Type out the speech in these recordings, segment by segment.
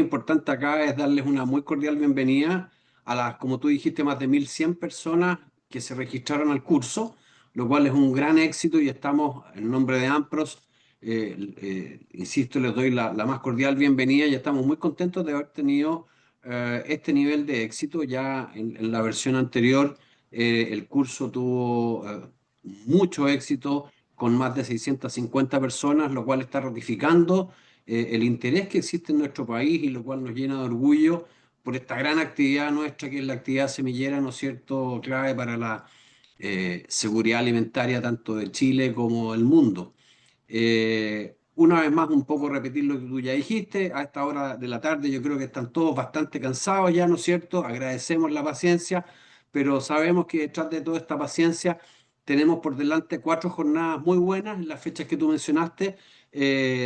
importante acá es darles una muy cordial bienvenida a las, como tú dijiste, más de 1.100 personas que se registraron al curso, lo cual es un gran éxito y estamos, en nombre de AMPROS, insisto, les doy la más cordial bienvenida y estamos muy contentos de haber tenido este nivel de éxito. Ya en la versión anterior el curso tuvo mucho éxito con más de 650 personas, lo cual está ratificando el interés que existe en nuestro país y lo cual nos llena de orgullo por esta gran actividad nuestra que es la actividad semillera, ¿no es cierto?, clave para la seguridad alimentaria tanto de Chile como del mundo. Una vez más, un poco repetir lo que tú ya dijiste, a esta hora de la tarde yo creo que están todos bastante cansados ya, ¿no es cierto? Agradecemos la paciencia, pero sabemos que detrás de toda esta paciencia tenemos por delante 4 jornadas muy buenas, en las fechas que tú mencionaste,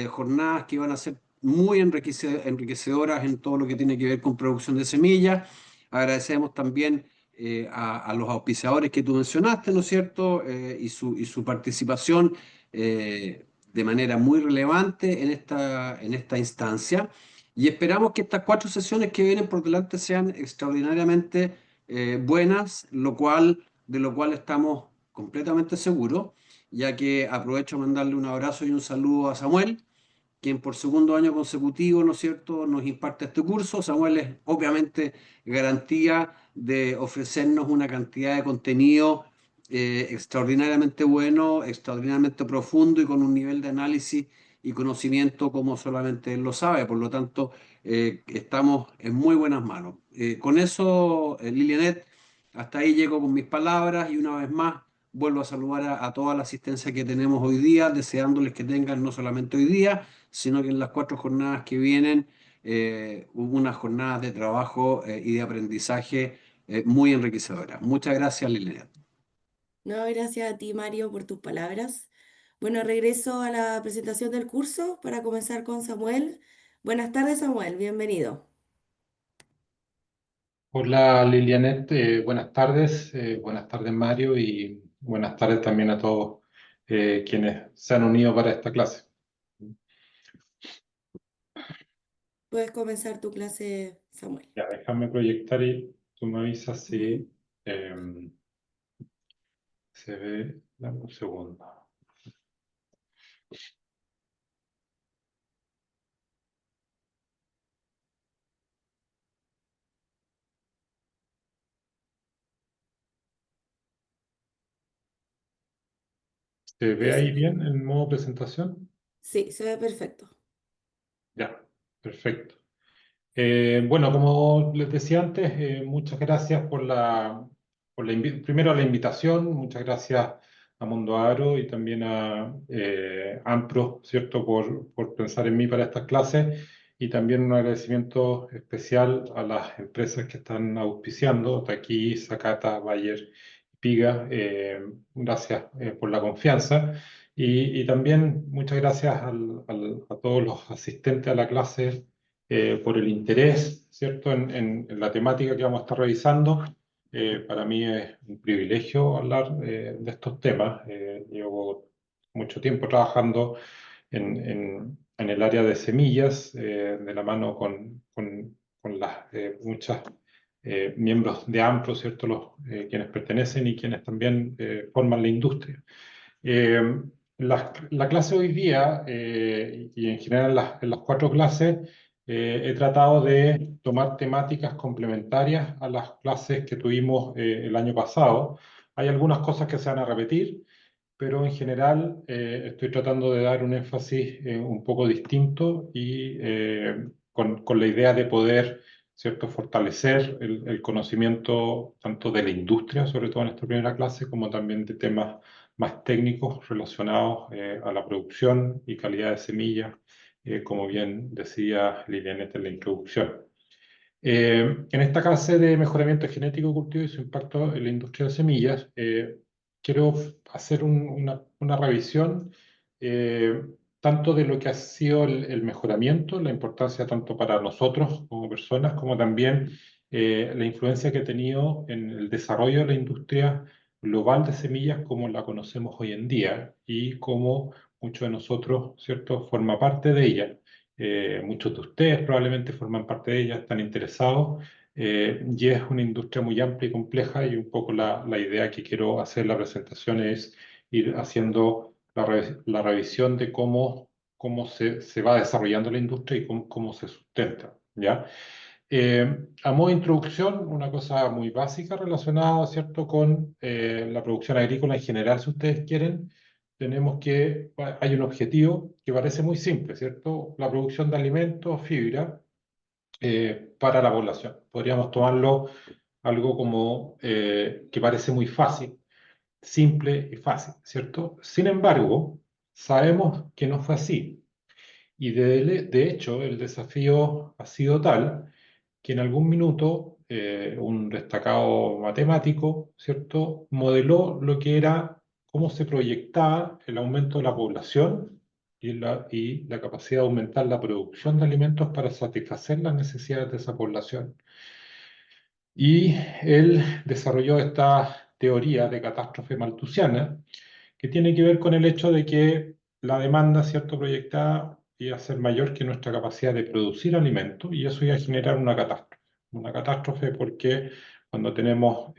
jornadas que van a ser muy enriquecedoras en todo lo que tiene que ver con producción de semillas. Agradecemos también a los auspiciadores que tú mencionaste, ¿no es cierto? Y su participación de manera muy relevante en esta instancia. Y esperamos que estas 4 sesiones que vienen por delante sean extraordinariamente buenas, de lo cual estamos completamente seguros, ya que aprovecho a mandarle un abrazo y un saludo a Samuel, quien por segundo año consecutivo, ¿no es cierto?, nos imparte este curso. Samuel es obviamente garantía de ofrecernos una cantidad de contenido extraordinariamente bueno, extraordinariamente profundo y con un nivel de análisis y conocimiento como solamente él lo sabe. Por lo tanto, estamos en muy buenas manos. Con eso, Lilianet, hasta ahí llego con mis palabras y una vez más vuelvo a saludar a toda la asistencia que tenemos hoy día, deseándoles que tengan no solamente hoy día, sino que en las 4 jornadas que vienen hubo unas jornadas de trabajo y de aprendizaje muy enriquecedoras. Muchas gracias, Liliana. No, gracias a ti, Mario, por tus palabras. Bueno, regreso a la presentación del curso para comenzar con Samuel. Buenas tardes, Samuel, bienvenido. Hola Lilianet, buenas tardes Mario y buenas tardes también a todos quienes se han unido para esta clase. Puedes comenzar tu clase, Samuel. Ya, déjame proyectar y tú me avisas Ujú. si se ve. Dame un segundo. ¿Se ve Sí, ahí bien en modo presentación? sí, se ve perfecto. Ya, perfecto. Bueno, como les decía antes, muchas gracias primero la invitación, muchas gracias a Mundo Aro y también a Ampro, ¿cierto?, por pensar en mí para estas clases y también un agradecimiento especial a las empresas que están auspiciando, Taquí, Sakata, Bayer, Piga, gracias por la confianza y también muchas gracias a todos los asistentes a la clase por el interés, ¿cierto?, en la temática que vamos a estar revisando. Para mí es un privilegio hablar de estos temas. Llevo mucho tiempo trabajando en el área de semillas, de la mano con las muchas miembros de AMPRO, ¿cierto?, quienes pertenecen y quienes también forman la industria. La clase hoy día, y en general en las 4 clases, he tratado de tomar temáticas complementarias a las clases que tuvimos el año pasado. Hay algunas cosas que se van a repetir, pero en general estoy tratando de dar un énfasis un poco distinto y con la idea de poder, ¿cierto?, fortalecer el conocimiento tanto de la industria, sobre todo en esta primera clase, como también de temas más técnicos relacionados a la producción y calidad de semillas, como bien decía Lilianet en la introducción. En esta clase de mejoramiento genético de cultivo y su impacto en la industria de semillas, quiero hacer una revisión tanto de lo que ha sido el mejoramiento, la importancia tanto para nosotros como personas, como también la influencia que ha tenido en el desarrollo de la industria global de semillas como la conocemos hoy en día y cómo muchos de nosotros, ¿cierto?, forma parte de ella. muchos de ustedes probablemente forman parte de ella, están interesados, y es una industria muy amplia y compleja, y un poco la idea que quiero hacer en la presentación es ir haciendo la revisión de cómo se va desarrollando la industria y cómo se sustenta, ¿ya? A modo de introducción, una cosa muy básica relacionada, ¿cierto?, con la producción agrícola en general, si ustedes quieren, hay un objetivo que parece muy simple, ¿cierto? La producción de alimentos, fibra, para la población. Podríamos tomarlo algo como que parece muy fácil, simple y fácil, ¿cierto? Sin embargo, sabemos que no fue así. Y de hecho, el desafío ha sido tal que en algún minuto un destacado matemático, ¿cierto?, modeló lo que era, cómo se proyectaba el aumento de la población y la capacidad de aumentar la producción de alimentos para satisfacer las necesidades de esa población. Y él desarrolló esta teoría de catástrofe malthusiana, que tiene que ver con el hecho de que la demanda, ¿cierto?, proyectada iba a ser mayor que nuestra capacidad de producir alimentos, y eso iba a generar una catástrofe. Una catástrofe porque cuando tenemos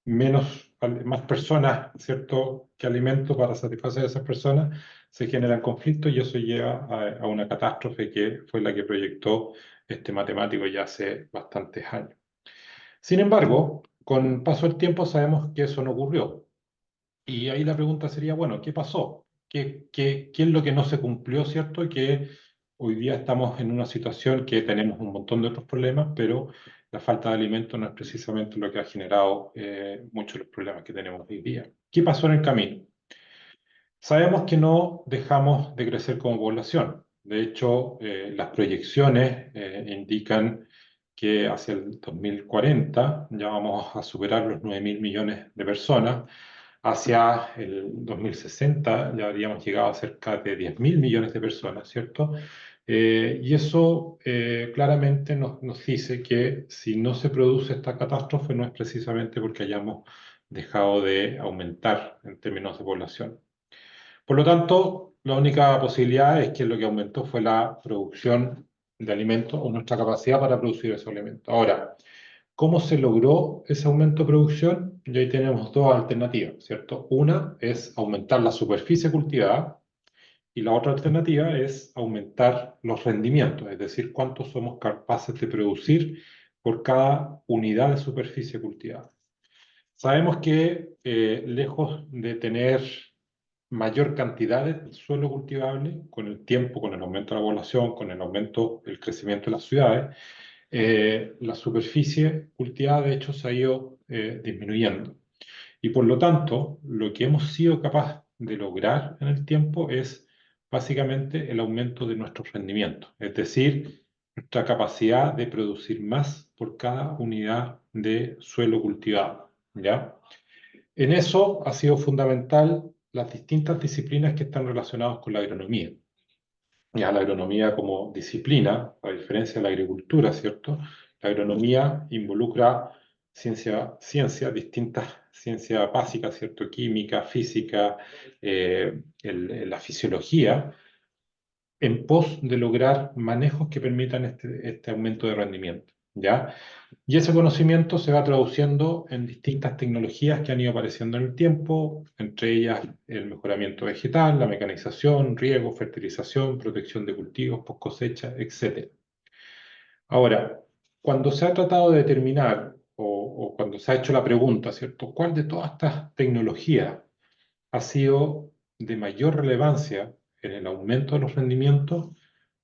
más personas, ¿cierto?, que alimentos para satisfacer a esas personas, se generan conflictos, y eso lleva a una catástrofe que fue la que proyectó este matemático ya hace bastantes años. Sin embargo, con paso del tiempo sabemos que eso no ocurrió. Y ahí la pregunta sería, bueno, ¿qué pasó? ¿Qué es lo que no se cumplió, cierto? Y que hoy día estamos en una situación que tenemos un montón de otros problemas, pero la falta de alimentos no es precisamente lo que ha generado muchos de los problemas que tenemos hoy día. ¿Qué pasó en el camino? Sabemos que no dejamos de crecer como población. De hecho, las proyecciones indican que hacia el 2040 ya vamos a superar los 9.000 millones de personas. Hacia el 2060 ya habríamos llegado a cerca de 10.000 millones de personas, ¿cierto? Y eso claramente nos dice que si no se produce esta catástrofe no es precisamente porque hayamos dejado de aumentar en términos de población. Por lo tanto, la única posibilidad es que lo que aumentó fue la producción de alimentos o nuestra capacidad para producir esos alimentos. Ahora, ¿cómo se logró ese aumento de producción? Y ahí tenemos dos alternativas, ¿cierto? Una es aumentar la superficie cultivada y la otra alternativa es aumentar los rendimientos, es decir, cuánto somos capaces de producir por cada unidad de superficie cultivada. Sabemos que lejos de tener mayor cantidad de suelo cultivable, con el tiempo, con el aumento de la población, con el aumento del crecimiento de las ciudades, la superficie cultivada de hecho se ha ido disminuyendo. Y por lo tanto, lo que hemos sido capaces de lograr en el tiempo es básicamente el aumento de nuestros rendimientos, es decir, nuestra capacidad de producir más por cada unidad de suelo cultivado, ¿ya? En eso ha sido fundamental las distintas disciplinas que están relacionadas con la agronomía. Ya la agronomía como disciplina, a diferencia de la agricultura, ¿cierto? La agronomía involucra distintas ciencias básicas, ¿cierto? Química, física, la fisiología, en pos de lograr manejos que permitan este aumento de rendimiento, ¿ya? Y ese conocimiento se va traduciendo en distintas tecnologías que han ido apareciendo en el tiempo, entre ellas el mejoramiento vegetal, la mecanización, riego, fertilización, protección de cultivos, post cosecha, etc. Ahora, cuando se ha tratado de determinar, o cuando se ha hecho la pregunta, ¿cierto?, ¿cuál de todas estas tecnologías ha sido de mayor relevancia en el aumento de los rendimientos?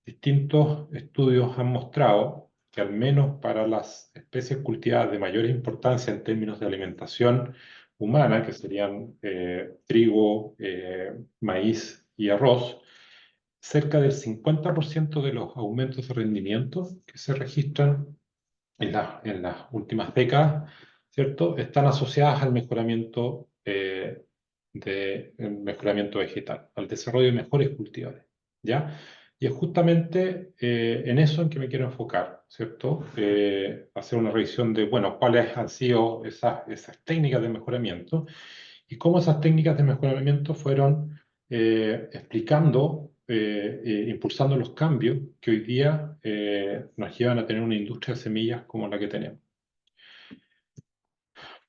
Distintos estudios han mostrado que al menos para las especies cultivadas de mayor importancia en términos de alimentación humana, que serían trigo, maíz y arroz, cerca del 50% de los aumentos de rendimiento que se registran en las últimas décadas, ¿cierto?, están asociadas al mejoramiento, el mejoramiento vegetal, al desarrollo de mejores cultivares, ¿ya? Y es justamente en eso en que me quiero enfocar, ¿cierto? Hacer una revisión de, bueno, cuáles han sido esas técnicas de mejoramiento y cómo esas técnicas de mejoramiento fueron explicando impulsando los cambios que hoy día nos llevan a tener una industria de semillas como la que tenemos.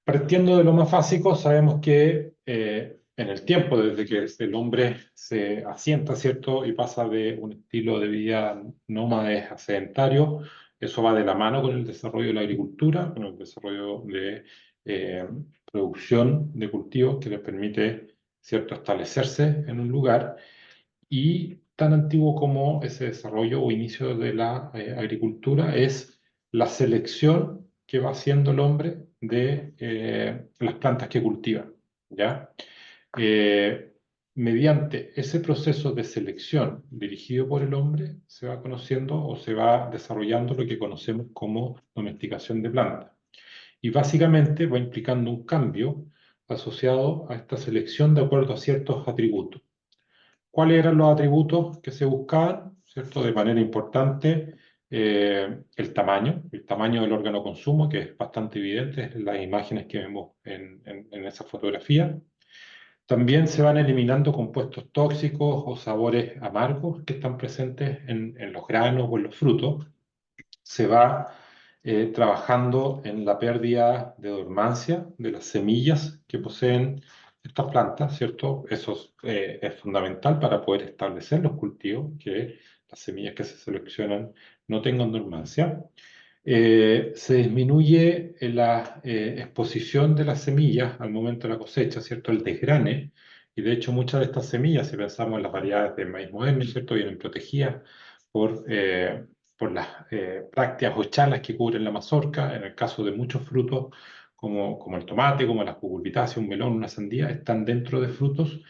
Partiendo de lo más básico, sabemos que en el tiempo, desde que el hombre se asienta, ¿cierto? Y pasa de un estilo de vida nómade a sedentario, eso va de la mano con el desarrollo de la agricultura, con el desarrollo de producción de cultivos que les permite, ¿cierto?, establecerse en un lugar. Y tan antiguo como ese desarrollo o inicio de la agricultura es la selección que va haciendo el hombre de las plantas que cultiva, ¿ya? Mediante ese proceso de selección dirigido por el hombre, se va conociendo o se va desarrollando lo que conocemos como domesticación de plantas. Y básicamente va implicando un cambio asociado a esta selección de acuerdo a ciertos atributos. ¿Cuáles eran los atributos que se buscaban? ¿Cierto? De manera importante, el tamaño del órgano consumo, que es bastante evidente en las imágenes que vemos en esa fotografía. También se van eliminando compuestos tóxicos o sabores amargos que están presentes en los granos o en los frutos. Se va trabajando en la pérdida de dormancia de las semillas que poseen estas plantas, ¿cierto? Eso es fundamental para poder establecer los cultivos, que las semillas que se seleccionan no tengan dormancia. Se disminuye la exposición de las semillas al momento de la cosecha, ¿cierto? El desgrane. Y de hecho muchas de estas semillas, si pensamos en las variedades de maíz moderno, ¿cierto?, vienen protegidas por las brácteas o chalas que cubren la mazorca. En el caso de muchos frutos, como el tomate, como la cucurbitácea, un melón, una sandía, están dentro de frutos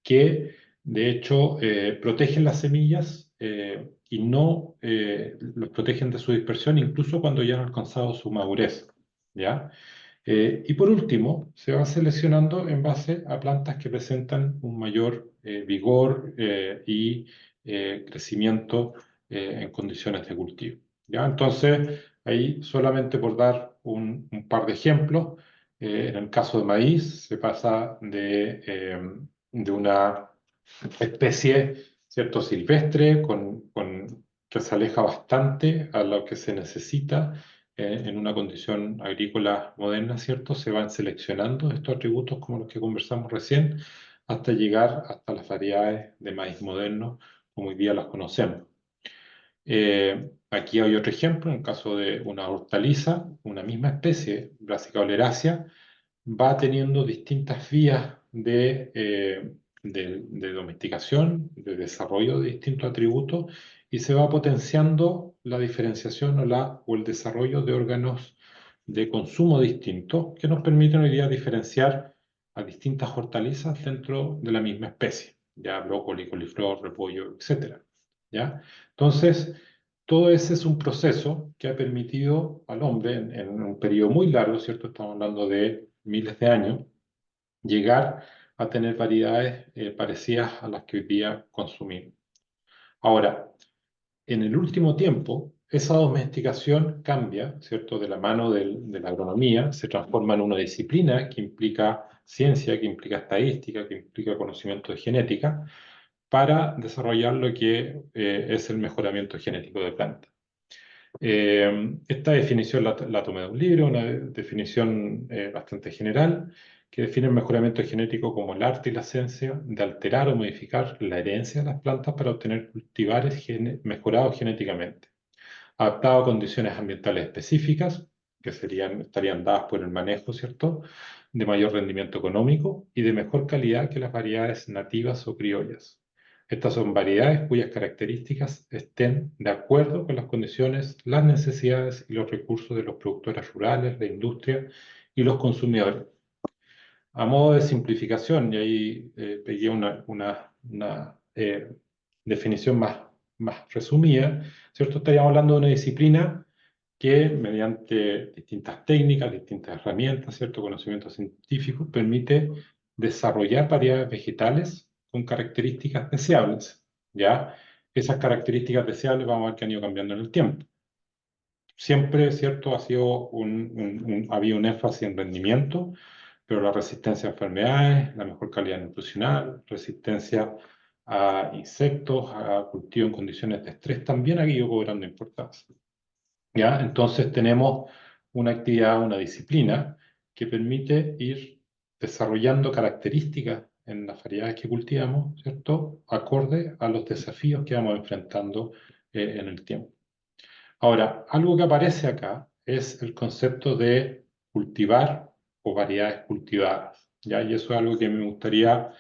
que de hecho protegen las semillas y no los protegen de su dispersión, incluso cuando ya han alcanzado su madurez, ¿ya? Y por último, se va seleccionando en base a plantas que presentan un mayor vigor y crecimiento en condiciones de cultivo, ¿ya? Entonces, ahí solamente por dar un par de ejemplos, en el caso de maíz se pasa de una especie, ¿cierto?, silvestre que se aleja bastante a lo que se necesita en una condición agrícola moderna, ¿cierto? Se van seleccionando estos atributos como los que conversamos recién hasta llegar hasta las variedades de maíz moderno como hoy día las conocemos. Aquí hay otro ejemplo, en el caso de una hortaliza, una misma especie, Brassica oleracea, va teniendo distintas vías de domesticación, de desarrollo de distintos atributos, y se va potenciando la diferenciación o el desarrollo de órganos de consumo distintos que nos permiten hoy día diferenciar a distintas hortalizas dentro de la misma especie, ya brócoli, coliflor, repollo, etc. ¿Ya? Entonces, todo ese es un proceso que ha permitido al hombre en un periodo muy largo, ¿cierto? Estamos hablando de miles de años, llegar a tener variedades parecidas a las que hoy día consumimos. Ahora, en el último tiempo, esa domesticación cambia, ¿cierto? De la mano de la agronomía, se transforma en una disciplina que implica ciencia, que implica estadística, que implica conocimiento de genética, para desarrollar lo que es el mejoramiento genético de plantas. Esta definición la tomé de un libro, una definición bastante general, que define el mejoramiento genético como el arte y la ciencia de alterar o modificar la herencia de las plantas para obtener cultivares mejorados genéticamente, adaptados a condiciones ambientales específicas, que estarían dadas por el manejo, ¿cierto?, de mayor rendimiento económico y de mejor calidad que las variedades nativas o criollas. Estas son variedades cuyas características estén de acuerdo con las condiciones, las necesidades y los recursos de los productores rurales, la industria y los consumidores. A modo de simplificación, y ahí pegué una definición más resumida, ¿cierto? Estaríamos hablando de una disciplina que mediante distintas técnicas, distintas herramientas, ¿cierto?, conocimiento científico, permite desarrollar variedades vegetales con características deseables, ¿ya? Esas características deseables vamos a ver que han ido cambiando en el tiempo. Siempre, ¿cierto?, había un énfasis en rendimiento, pero la resistencia a enfermedades, la mejor calidad nutricional, resistencia a insectos, a cultivo en condiciones de estrés, también ha ido cobrando importancia. ¿Ya? Entonces tenemos una actividad, una disciplina que permite ir desarrollando características en las variedades que cultivamos, ¿cierto? Acorde a los desafíos que vamos enfrentando en el tiempo. Ahora, algo que aparece acá es el concepto de cultivar o variedades cultivadas, ¿ya? Y eso es algo que me gustaría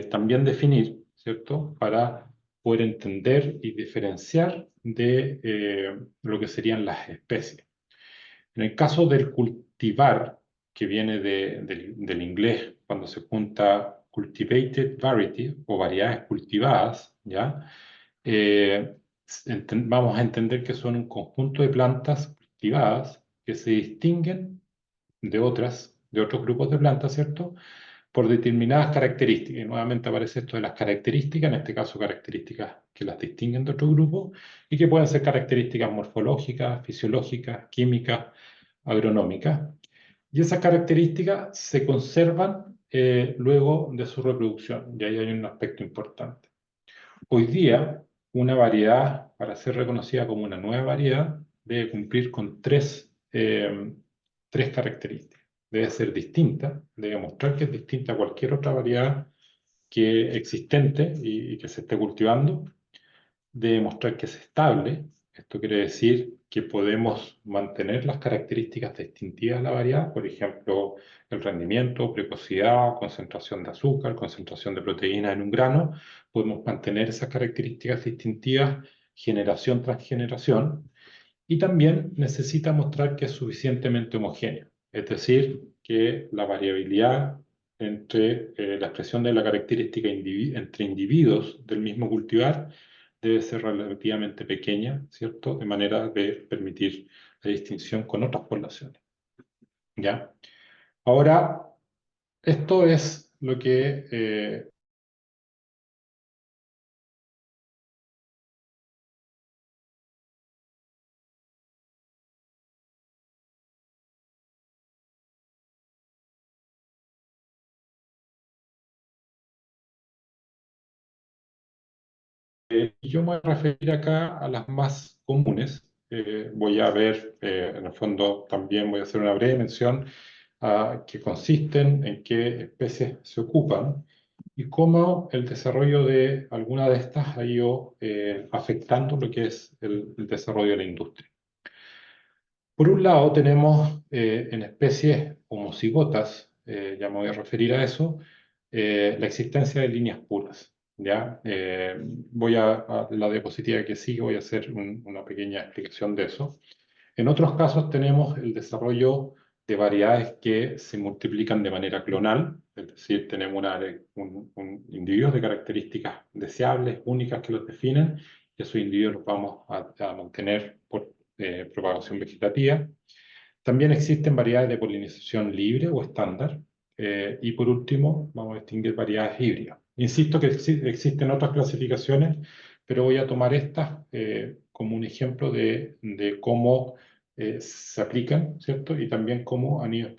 también definir, ¿cierto? Para poder entender y diferenciar de lo que serían las especies. En el caso del cultivar, que viene del inglés, cuando se junta cultivated variety o variedades cultivadas, ¿ya? Vamos a entender que son un conjunto de plantas cultivadas que se distinguen de otros grupos de plantas, ¿cierto? Por determinadas características. Y nuevamente aparece esto de las características, en este caso características que las distinguen de otro grupo, y que pueden ser características morfológicas, fisiológicas, químicas, agronómicas. Y esas características se conservan luego de su reproducción, y ahí hay un aspecto importante. Hoy día, una variedad, para ser reconocida como una nueva variedad, debe cumplir con tres características. Debe ser distinta, debe mostrar que es distinta a cualquier otra variedad que existente y que se esté cultivando. Debe mostrar que es estable. Esto quiere decir que podemos mantener las características distintivas de la variedad, por ejemplo, el rendimiento, precocidad, concentración de azúcar, concentración de proteína en un grano. Podemos mantener esas características distintivas generación tras generación. Y también necesita mostrar que es suficientemente homogéneo, es decir, que la variabilidad entre la expresión de la característica entre individuos del mismo cultivar debe ser relativamente pequeña, ¿cierto? De manera de permitir la distinción con otras poblaciones. ¿Ya? Ahora, esto es lo que yo me voy a referir acá a las más comunes. Voy a ver, en el fondo también voy a hacer una breve mención a qué consisten, en qué especies se ocupan y cómo el desarrollo de alguna de estas ha ido afectando lo que es el desarrollo de la industria. Por un lado tenemos en especies homocigotas, ya me voy a referir a eso, la existencia de líneas puras. ¿Ya? Voy a la diapositiva que sigue, voy a hacer una pequeña explicación de eso. En otros casos tenemos el desarrollo de variedades que se multiplican de manera clonal, es decir, tenemos individuos de características deseables, únicas que los definen, y esos individuos los vamos a mantener por propagación vegetativa. También existen variedades de polinización libre o estándar, y por último vamos a distinguir variedades híbridas. Insisto que existen otras clasificaciones, pero voy a tomar estas como un ejemplo de cómo se aplican, ¿cierto? Y también cómo han ido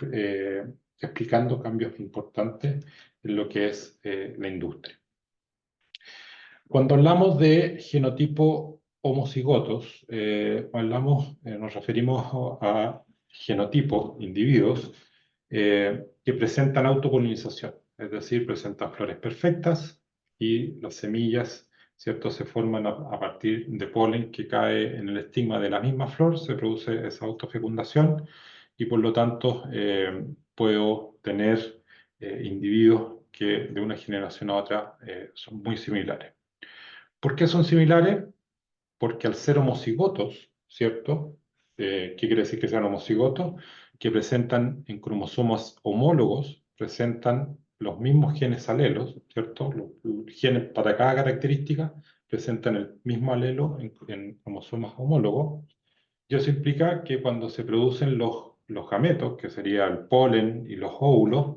explicando cambios importantes en lo que es la industria. Cuando hablamos de genotipo homocigotos, nos referimos a genotipos, individuos, que presentan autopolinización, es decir, presentan flores perfectas y las semillas, ¿cierto?, se forman a partir de polen que cae en el estigma de la misma flor, se produce esa autofecundación y por lo tanto puedo tener individuos que de una generación a otra son muy similares. ¿Por qué son similares? Porque al ser homocigotos, ¿cierto? ¿Qué quiere decir que sean homocigotos? Que presentan en cromosomas homólogos, presentan los mismos genes alelos, ¿cierto? Los genes para cada característica presentan el mismo alelo en cromosomas homólogos. Y eso implica que cuando se producen los gametos, que sería el polen y los óvulos,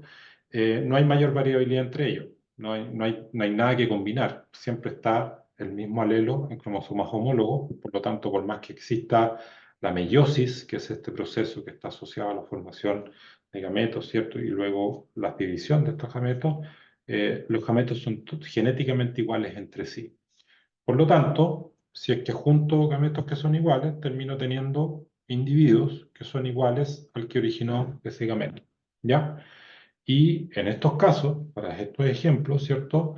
no hay mayor variabilidad entre ellos. No hay nada que combinar. Siempre está el mismo alelo en cromosomas homólogos. Por lo tanto, por más que exista la meiosis, que es este proceso que está asociado a la formación de gametos, ¿cierto? Y luego la división de estos gametos, los gametos son genéticamente iguales entre sí. Por lo tanto, si es que junto gametos que son iguales, termino teniendo individuos que son iguales al que originó ese gameto, ¿ya? Y en estos casos, para estos ejemplos, ¿cierto?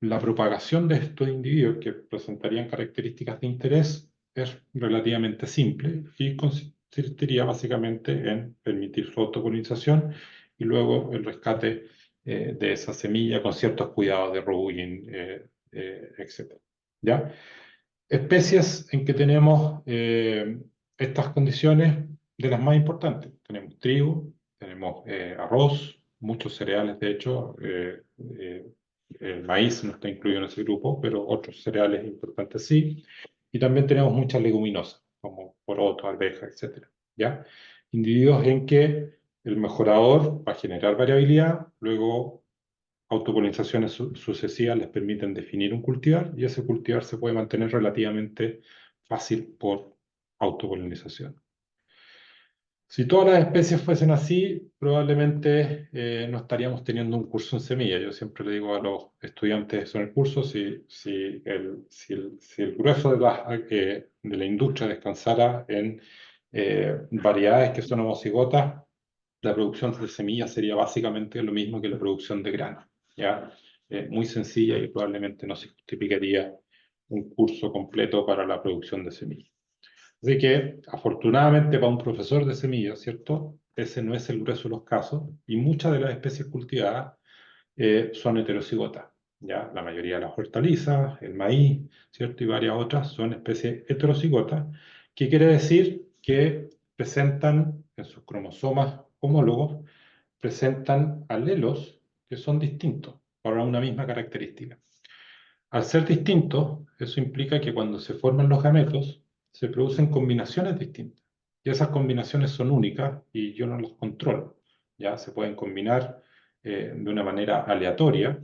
La propagación de estos individuos que presentarían características de interés es relativamente simple y consistiría básicamente en permitir su autopolinización y luego el rescate de esa semilla con ciertos cuidados de routing, etc. ¿Ya? Especies en que tenemos estas condiciones de las más importantes. Tenemos trigo, tenemos arroz, muchos cereales, de hecho, el maíz no está incluido en ese grupo, pero otros cereales importantes sí. Y también tenemos muchas leguminosas, como poroto, arveja, etc. ¿Ya? Individuos en que el mejorador va a generar variabilidad, luego autopolinizaciones sucesivas les permiten definir un cultivar y ese cultivar se puede mantener relativamente fácil por autopolinización. Si todas las especies fuesen así, probablemente no estaríamos teniendo un curso en semilla. Yo siempre le digo a los estudiantes en el curso, si el grueso de la industria descansara en variedades que son homocigotas, la producción de semillas sería básicamente lo mismo que la producción de grano, ¿ya? Muy sencilla y probablemente no se justificaría un curso completo para la producción de semillas. Así que, afortunadamente para un profesor de semillas, ¿cierto? Ese no es el grueso de los casos y muchas de las especies cultivadas son heterocigotas, ¿ya? La mayoría de las hortalizas, el maíz, ¿cierto? Y varias otras son especies heterocigotas, que quiere decir que presentan en sus cromosomas homólogos, presentan alelos que son distintos para una misma característica. Al ser distintos, eso implica que cuando se forman los gametos, se producen combinaciones distintas. Y esas combinaciones son únicas y yo no las controlo. Ya se pueden combinar de una manera aleatoria,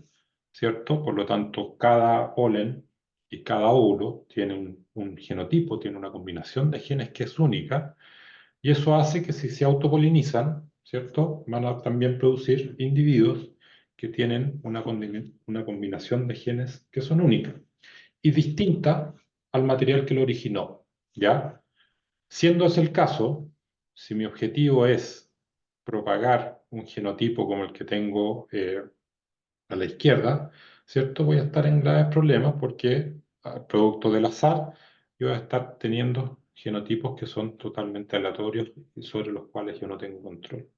¿cierto? Por lo tanto, cada polen y cada óvulo tiene un genotipo, tiene una combinación de genes que es única, y eso hace que si se autopolinizan, ¿cierto? Van a también producir individuos que tienen una combinación de genes que son únicas y distinta al material que lo originó, ¿ya? Siendo ese el caso, si mi objetivo es propagar un genotipo como el que tengo a la izquierda, ¿cierto? Voy a estar en graves problemas porque, producto del azar, yo voy a estar teniendo genotipos que son totalmente aleatorios y sobre los cuales yo no tengo control.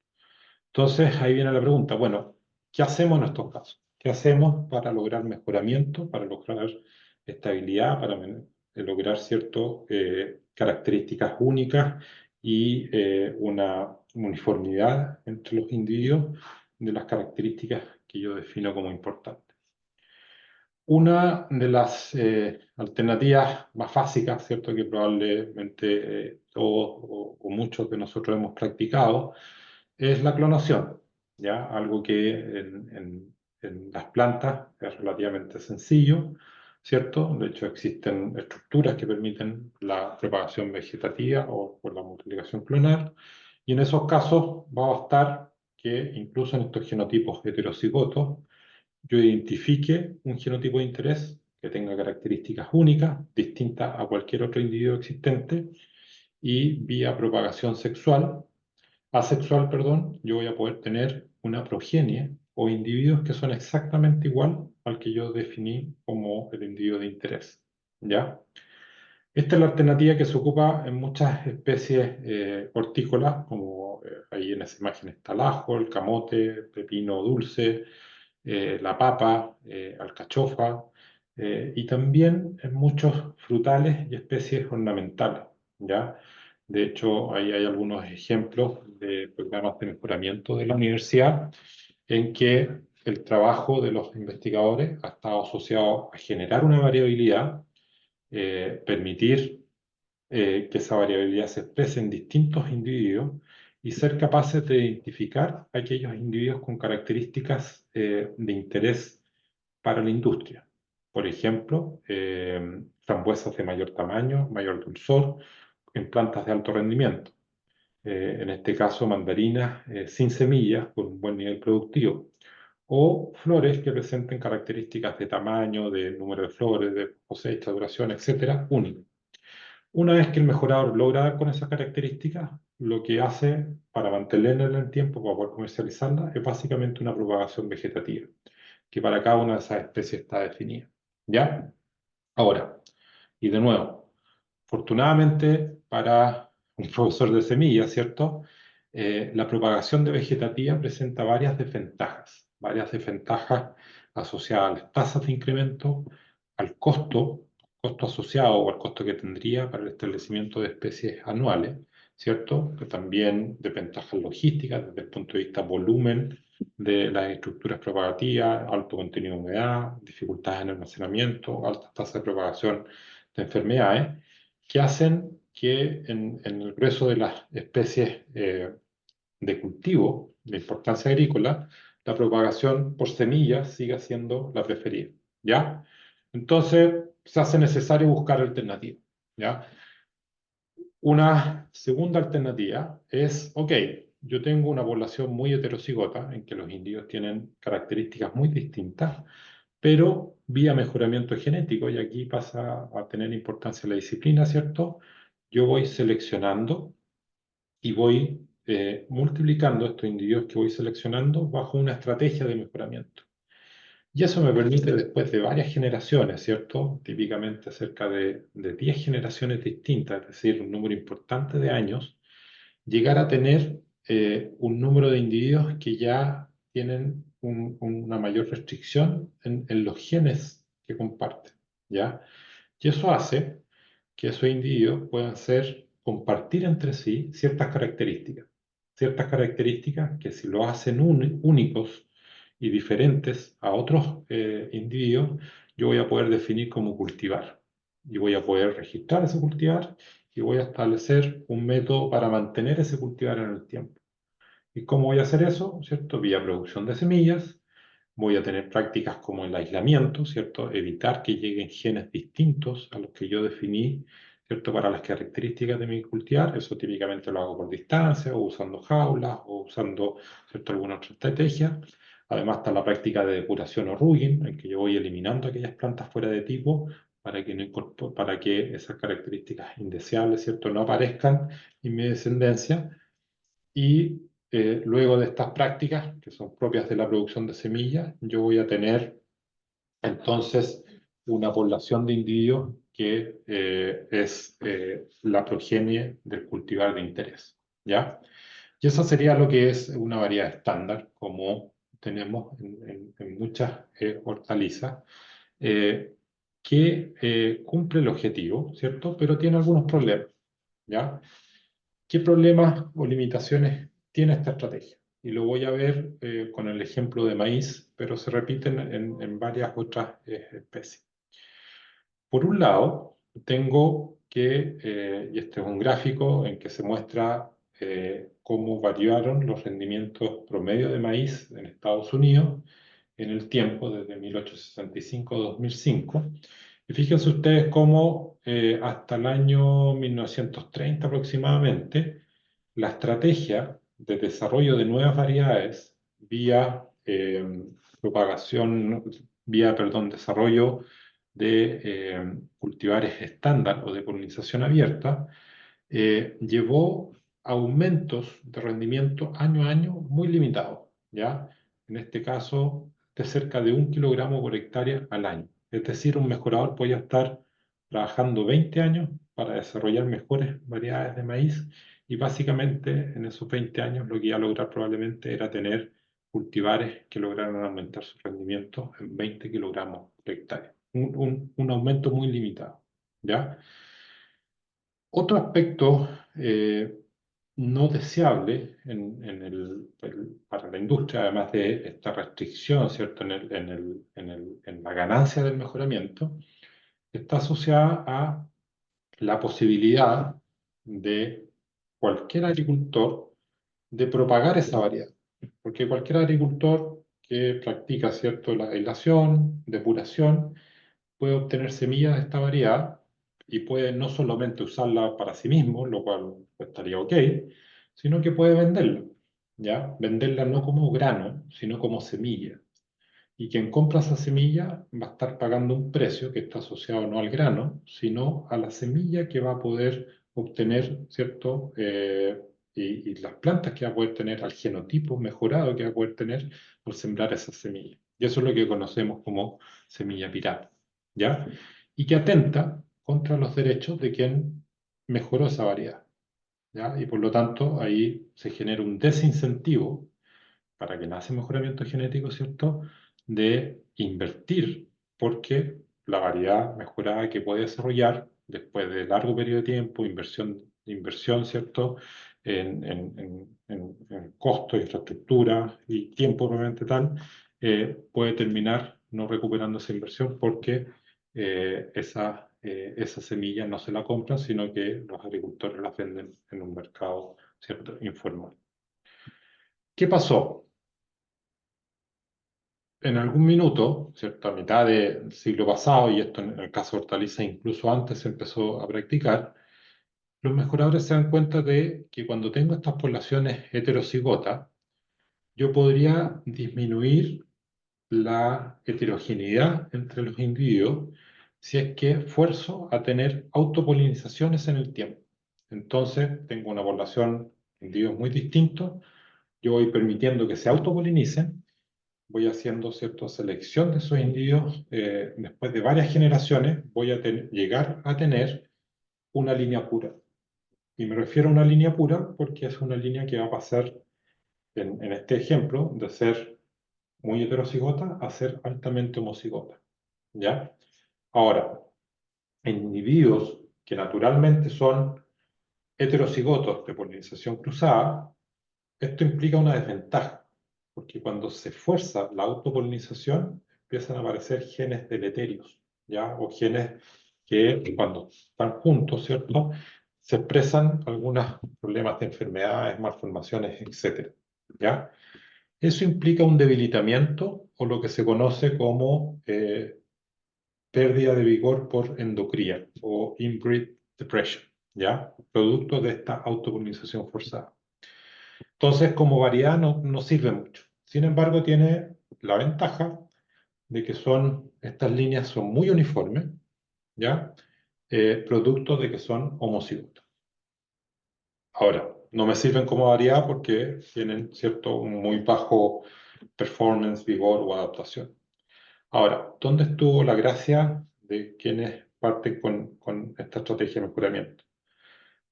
Entonces, ahí viene la pregunta, bueno, ¿qué hacemos en estos casos? ¿Qué hacemos para lograr mejoramiento, para lograr estabilidad, para lograr ciertas características únicas y una uniformidad entre los individuos de las características que yo defino como importantes? Una de las alternativas más básicas, ¿cierto? Que probablemente todos o muchos de nosotros hemos practicado, es la clonación, ¿ya? Algo que en las plantas es relativamente sencillo, ¿cierto? De hecho, existen estructuras que permiten la propagación vegetativa o por la multiplicación clonal, y en esos casos va a bastar que incluso en estos genotipos heterocigotos, yo identifique un genotipo de interés que tenga características únicas, distintas a cualquier otro individuo existente, y vía propagación asexual, perdón, yo voy a poder tener una progenie o individuos que son exactamente igual al que yo definí como el individuo de interés, ¿ya? Esta es la alternativa que se ocupa en muchas especies hortícolas, como ahí en esa imagen está el ajo, el camote, pepino dulce, la papa, alcachofa, y también en muchos frutales y especies ornamentales, ¿ya? De hecho, ahí hay algunos ejemplos de programas de mejoramiento de la universidad en que el trabajo de los investigadores ha estado asociado a generar una variabilidad, permitir que esa variabilidad se exprese en distintos individuos y ser capaces de identificar aquellos individuos con características de interés para la industria. Por ejemplo, frambuesas de mayor tamaño, mayor dulzor, en plantas de alto rendimiento. En este caso, mandarinas sin semillas, con un buen nivel productivo. o flores que presenten características de tamaño, de número de flores, de cosecha, duración, etcétera, único. Una vez que el mejorador logra dar con esas características, lo que hace para mantenerla en el tiempo, para poder comercializarla, es básicamente una propagación vegetativa, que para cada una de esas especies está definida. ¿Ya? Ahora, y de nuevo, afortunadamente para un profesor de semillas, ¿cierto? La propagación de vegetativa presenta varias desventajas asociadas a las tasas de incremento, al costo asociado o al costo que tendría para el establecimiento de especies anuales, ¿cierto? Que también desventajas logísticas desde el punto de vista volumen de las estructuras propagativas, alto contenido de humedad, dificultades en almacenamiento, altas tasas de propagación de enfermedades, que hacen que en el grueso de las especies de cultivo de importancia agrícola, la propagación por semillas siga siendo la preferida, ¿ya? Entonces, se hace necesario buscar alternativas, ¿ya? Una segunda alternativa es, ok, yo tengo una población muy heterocigota, en que los individuos tienen características muy distintas, pero vía mejoramiento genético, y aquí pasa a tener importancia la disciplina, ¿cierto? Yo voy seleccionando y voy multiplicando estos individuos que voy seleccionando bajo una estrategia de mejoramiento. Y eso me permite, después de varias generaciones, ¿cierto? Típicamente cerca de 10 generaciones distintas, es decir, un número importante de años, llegar a tener un número de individuos que ya tienen una mayor restricción en los genes que comparten, ¿ya? Y eso hace que esos individuos puedan compartir entre sí ciertas características que si lo hacen únicos y diferentes a otros individuos, yo voy a poder definir cómo cultivar. Y voy a poder registrar ese cultivar y voy a establecer un método para mantener ese cultivar en el tiempo. ¿Y cómo voy a hacer eso? ¿Cierto? Vía producción de semillas. Voy a tener prácticas como el aislamiento, ¿cierto? Evitar que lleguen genes distintos a los que yo definí, ¿cierto? Para las características de mi cultivar. Eso típicamente lo hago por distancia, o usando jaulas, o usando, ¿cierto? Alguna otra estrategia. Además está la práctica de depuración o rugging, en que yo voy eliminando aquellas plantas fuera de tipo para que, para que esas características indeseables, ¿cierto? No aparezcan en mi descendencia. Y luego de estas prácticas, que son propias de la producción de semillas, yo voy a tener entonces una población de individuos que es la progenie del cultivar de interés, ¿ya? Y eso sería lo que es una variedad estándar, como tenemos en muchas hortalizas, que cumple el objetivo, ¿cierto? Pero tiene algunos problemas, ¿ya? ¿Qué problemas o limitaciones tiene esta estrategia? Y lo voy a ver con el ejemplo de maíz, pero se repiten en varias otras especies. Por un lado, tengo que, y este es un gráfico en que se muestra cómo variaron los rendimientos promedio de maíz en Estados Unidos en el tiempo, desde 1865 a 2005. Y fíjense ustedes cómo hasta el año 1930 aproximadamente, la estrategia de desarrollo de nuevas variedades vía desarrollo de cultivares estándar o de polinización abierta, llevó aumentos de rendimiento año a año muy limitados, ¿ya? En este caso, de cerca de 1 kilogramo por hectárea al año. Es decir, un mejorador podía estar trabajando 20 años para desarrollar mejores variedades de maíz y básicamente en esos 20 años lo que iba a lograr probablemente era tener cultivares que lograran aumentar su rendimiento en 20 kilogramos por hectárea. Un aumento muy limitado, ¿ya? Otro aspecto no deseable para la industria, además de esta restricción, ¿cierto? En la ganancia del mejoramiento, está asociada a la posibilidad de cualquier agricultor de propagar esa variedad. Porque cualquier agricultor que practica, ¿cierto?, la aislación, depuración, puede obtener semillas de esta variedad y puede no solamente usarla para sí mismo, lo cual estaría ok, sino que puede venderla, ¿ya? Venderla no como grano, sino como semilla. Y quien compra esa semilla va a estar pagando un precio que está asociado no al grano, sino a la semilla que va a poder obtener, ¿cierto? Y las plantas que va a poder tener, al genotipo mejorado que va a poder tener por sembrar esa semilla. Y eso es lo que conocemos como semilla pirata, ¿ya? Y que atenta contra los derechos de quien mejoró esa variedad, ¿ya? Y por lo tanto, ahí se genera un desincentivo para que nace mejoramiento genético, ¿cierto? De invertir, porque la variedad mejorada que puede desarrollar después de largo periodo de tiempo, inversión, ¿cierto? En costo, infraestructura y tiempo realmente tal, puede terminar no recuperando esa inversión porque esa semilla no se la compran, sino que los agricultores las venden en un mercado, ¿cierto? Informal. ¿Qué pasó? En algún minuto, ¿cierto? A mitad del siglo pasado, y esto en el caso de hortalizas incluso antes se empezó a practicar, los mejoradores se dan cuenta de que cuando tengo estas poblaciones heterocigotas, yo podría disminuir la heterogeneidad entre los individuos si es que esfuerzo a tener autopolinizaciones en el tiempo. Entonces, tengo una población de individuos muy distintos, yo voy permitiendo que se autopolinicen, voy haciendo cierta selección de esos individuos, después de varias generaciones voy a llegar a tener una línea pura. Y me refiero a una línea pura porque es una línea que va a pasar, en este ejemplo, de ser muy heterocigota a ser altamente homocigota, ¿ya? Ahora, en individuos que naturalmente son heterocigotos de polinización cruzada, esto implica una desventaja, porque cuando se fuerza la autopolinización, empiezan a aparecer genes deleterios, ¿ya? O genes que cuando están juntos, ¿cierto? Se expresan algunos problemas de enfermedades, malformaciones, etc., ¿ya? Eso implica un debilitamiento o lo que se conoce como pérdida de vigor por endocría o inbreed depression, ¿ya? Producto de esta autopolinización forzada. Entonces, como variedad no sirve mucho. Sin embargo, tiene la ventaja de que estas líneas son muy uniformes, ¿ya? Producto de que son homocigotas. Ahora, no me sirven como variedad porque tienen, ¿cierto?, un muy bajo performance, vigor o adaptación. Ahora, ¿dónde estuvo la gracia de quienes parten con esta estrategia de mejoramiento?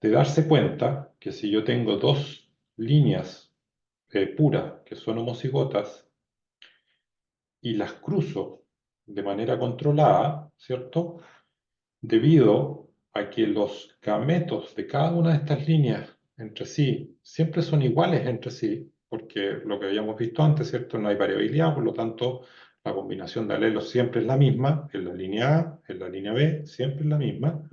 De darse cuenta que si yo tengo dos líneas puras que son homocigotas y las cruzo de manera controlada, ¿cierto? Debido a que los gametos de cada una de estas líneas entre sí siempre son iguales entre sí, porque lo que habíamos visto antes, ¿cierto? No hay variabilidad, por lo tanto, la combinación de alelos siempre es la misma, en la línea A, en la línea B, siempre es la misma.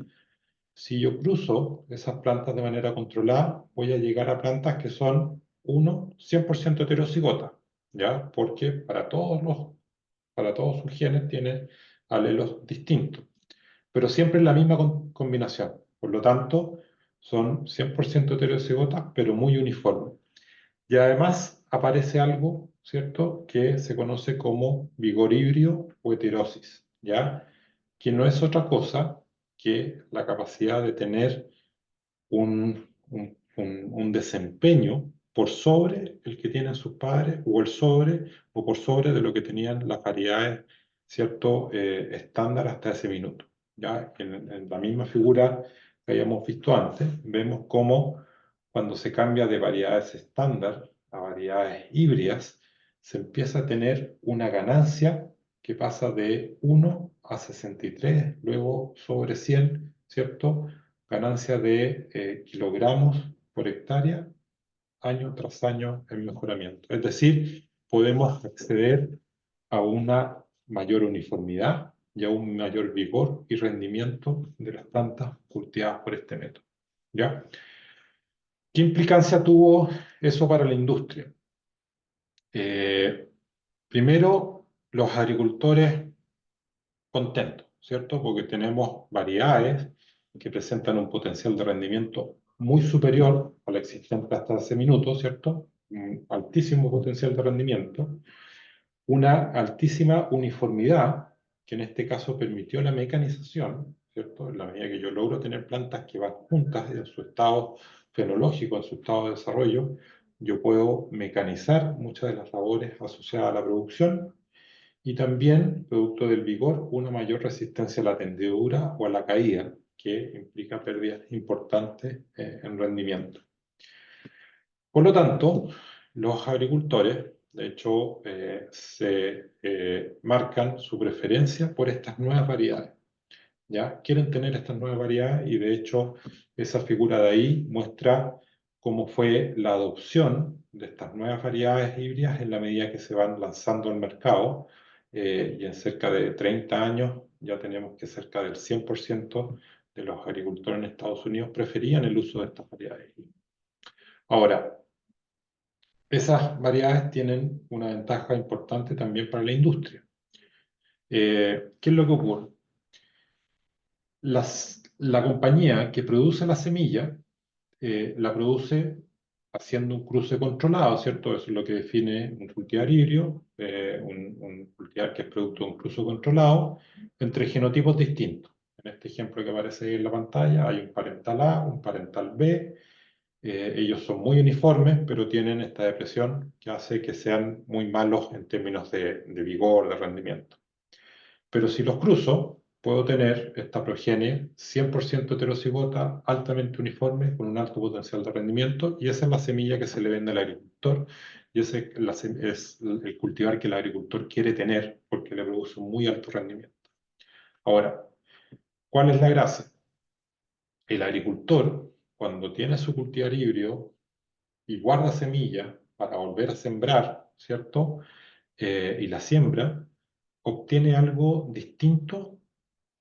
Si yo cruzo esas plantas de manera controlada, voy a llegar a plantas que son 100% heterocigotas, ¿ya? Porque para todos sus genes tienen alelos distintos, pero siempre en la misma combinación. Por lo tanto, son 100% heterocigotas, pero muy uniformes. Y además aparece algo, ¿cierto?, que se conoce como vigor híbrido o heterosis, ¿ya? Que no es otra cosa que la capacidad de tener un desempeño por sobre el que tienen sus padres o por sobre de lo que tenían las variedades, ¿cierto?, estándar hasta ese minuto. ¿Ya? En la misma figura que habíamos visto antes, vemos cómo cuando se cambia de variedades estándar a variedades híbridas, se empieza a tener una ganancia que pasa de 1 a 63, luego sobre 100, ¿cierto? Ganancia de kilogramos por hectárea, año tras año en mejoramiento. Es decir, podemos acceder a una mayor uniformidad y a un mayor vigor y rendimiento de las plantas cultivadas por este método. ¿Ya? ¿Qué implicancia tuvo eso para la industria? Primero, los agricultores contentos, ¿cierto? Porque tenemos variedades que presentan un potencial de rendimiento muy superior al existente hasta hace minutos, ¿cierto? Un altísimo potencial de rendimiento. una altísima uniformidad, que en este caso permitió la mecanización, ¿cierto? En la medida que yo logro tener plantas que van juntas en su estado fenológico, en su estado de desarrollo, yo puedo mecanizar muchas de las labores asociadas a la producción y también, producto del vigor, una mayor resistencia a la tendedura o a la caída, que implica pérdidas importantes en rendimiento. Por lo tanto, los agricultores, de hecho, marcan su preferencia por estas nuevas variedades. ¿Ya? Quieren tener estas nuevas variedades y de hecho esa figura de ahí muestra cómo fue la adopción de estas nuevas variedades híbridas en la medida que se van lanzando al mercado y en cerca de 30 años ya tenemos que cerca del 100% de los agricultores en Estados Unidos preferían el uso de estas variedades. Ahora, esas variedades tienen una ventaja importante también para la industria. ¿Qué es lo que ocurre? La compañía que produce la semilla la produce haciendo un cruce controlado, ¿cierto? Eso es lo que define un cultivar híbrido, un cultivar que es producto de un cruce controlado entre genotipos distintos. En este ejemplo que aparece ahí en la pantalla hay un parental A, un parental B. Ellos son muy uniformes, pero tienen esta depresión que hace que sean muy malos en términos de vigor, de rendimiento. Pero si los cruzo, puedo tener esta progenie 100% heterocigota, altamente uniforme, con un alto potencial de rendimiento, y esa es la semilla que se le vende al agricultor, y ese es el cultivar que el agricultor quiere tener, porque le produce un muy alto rendimiento. Ahora, ¿cuál es la gracia? El agricultor, cuando tiene su cultivar híbrido y guarda semilla para volver a sembrar, ¿cierto? Y la siembra, obtiene algo distinto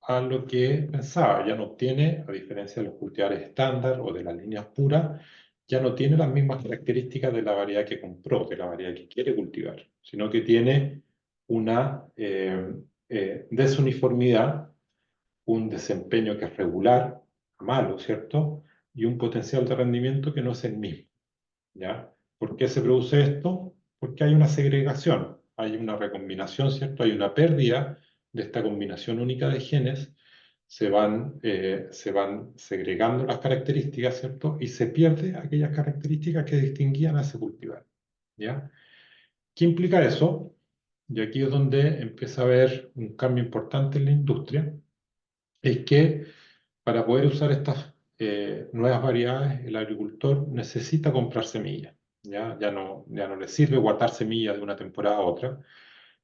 a lo que pensaba. Ya no obtiene, a diferencia de los cultivares estándar o de las líneas puras, ya no tiene las mismas características de la variedad que compró, de la variedad que quiere cultivar, sino que tiene una desuniformidad, un desempeño que es regular, malo, ¿cierto? Y un potencial de rendimiento que no es el mismo, ¿ya? ¿Por qué se produce esto? Porque hay una segregación, hay una recombinación, ¿cierto? Hay una pérdida de esta combinación única de genes, se van segregando las características, ¿cierto? Y se pierden aquellas características que distinguían a ese cultivar, ¿ya? ¿Qué implica eso? Y aquí es donde empieza a haber un cambio importante en la industria, es que para poder usar estas nuevas variedades, el agricultor necesita comprar semillas. Ya no le sirve guardar semillas de una temporada a otra.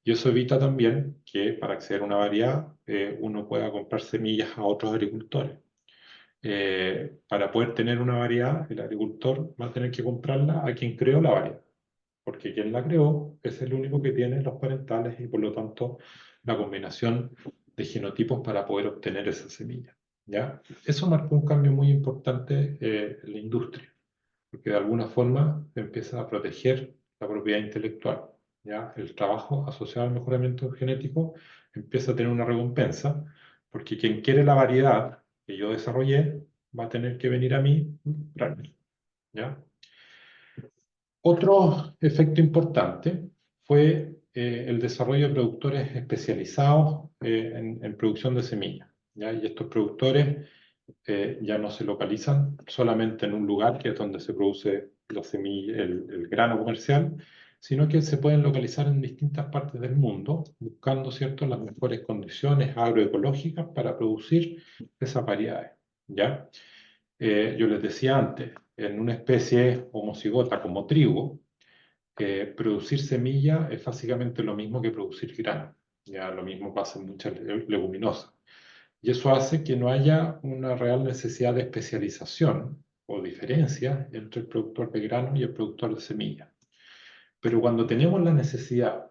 Y eso evita también que para acceder a una variedad uno pueda comprar semillas a otros agricultores. Para poder tener una variedad, el agricultor va a tener que comprarla a quien creó la variedad. Porque quien la creó es el único que tiene los parentales y por lo tanto la combinación de genotipos para poder obtener esa semilla. ¿Ya? Eso marcó un cambio muy importante en la industria, porque de alguna forma empieza a proteger la propiedad intelectual. ¿Ya? El trabajo asociado al mejoramiento genético empieza a tener una recompensa, porque quien quiere la variedad que yo desarrollé va a tener que venir a mí y comprarme. ¿Ya? Otro efecto importante fue el desarrollo de productores especializados en producción de semillas. ¿Ya? Y estos productores ya no se localizan solamente en un lugar, que es donde se produce la semilla, el grano comercial, sino que se pueden localizar en distintas partes del mundo, buscando, ¿cierto?, las mejores condiciones agroecológicas para producir esas variedades. ¿Ya? Yo les decía antes, en una especie homocigota como trigo, producir semilla es básicamente lo mismo que producir grano. Ya lo mismo pasa en muchas leguminosas. Y eso hace que no haya una real necesidad de especialización o diferencia entre el productor de grano y el productor de semilla. Pero cuando tenemos la necesidad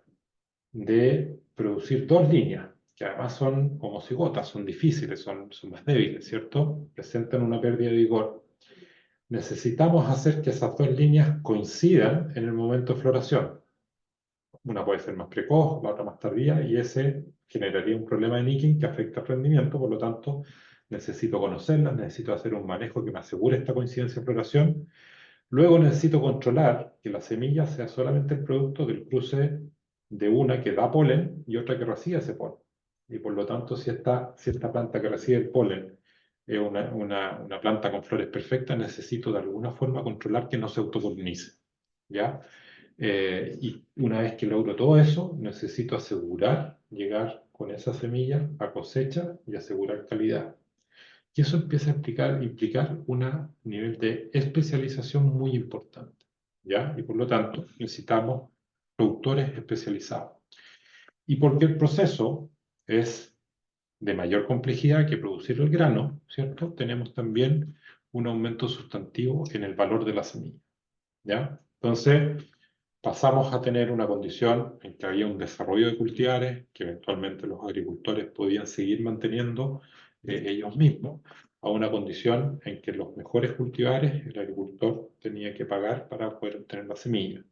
de producir dos líneas, que además son homocigotas, son difíciles, son más débiles, ¿cierto? Presentan una pérdida de vigor. Necesitamos hacer que esas dos líneas coincidan en el momento de floración. Una puede ser más precoz, la otra más tardía, y ese generaría un problema de nicking que afecta el rendimiento, por lo tanto, necesito conocerlas, necesito hacer un manejo que me asegure esta coincidencia de floración. Luego necesito controlar que la semilla sea solamente el producto del cruce de una que da polen y otra que recibe ese polen. Y por lo tanto, si esta planta que recibe el polen es una planta con flores perfectas, necesito de alguna forma controlar que no se autopolinice, ¿ya? Y una vez que logro todo eso, necesito asegurar llegar con esa semilla a cosecha y asegurar calidad. Y eso empieza a implicar un nivel de especialización muy importante, ¿ya? Y por lo tanto, necesitamos productores especializados. Y porque el proceso es de mayor complejidad que producir el grano, ¿cierto? Tenemos también un aumento sustantivo en el valor de la semilla, ¿ya? Entonces, pasamos a tener una condición en que había un desarrollo de cultivares que eventualmente los agricultores podían seguir manteniendo ellos mismos, a una condición en que los mejores cultivares el agricultor tenía que pagar para poder obtener la semilla.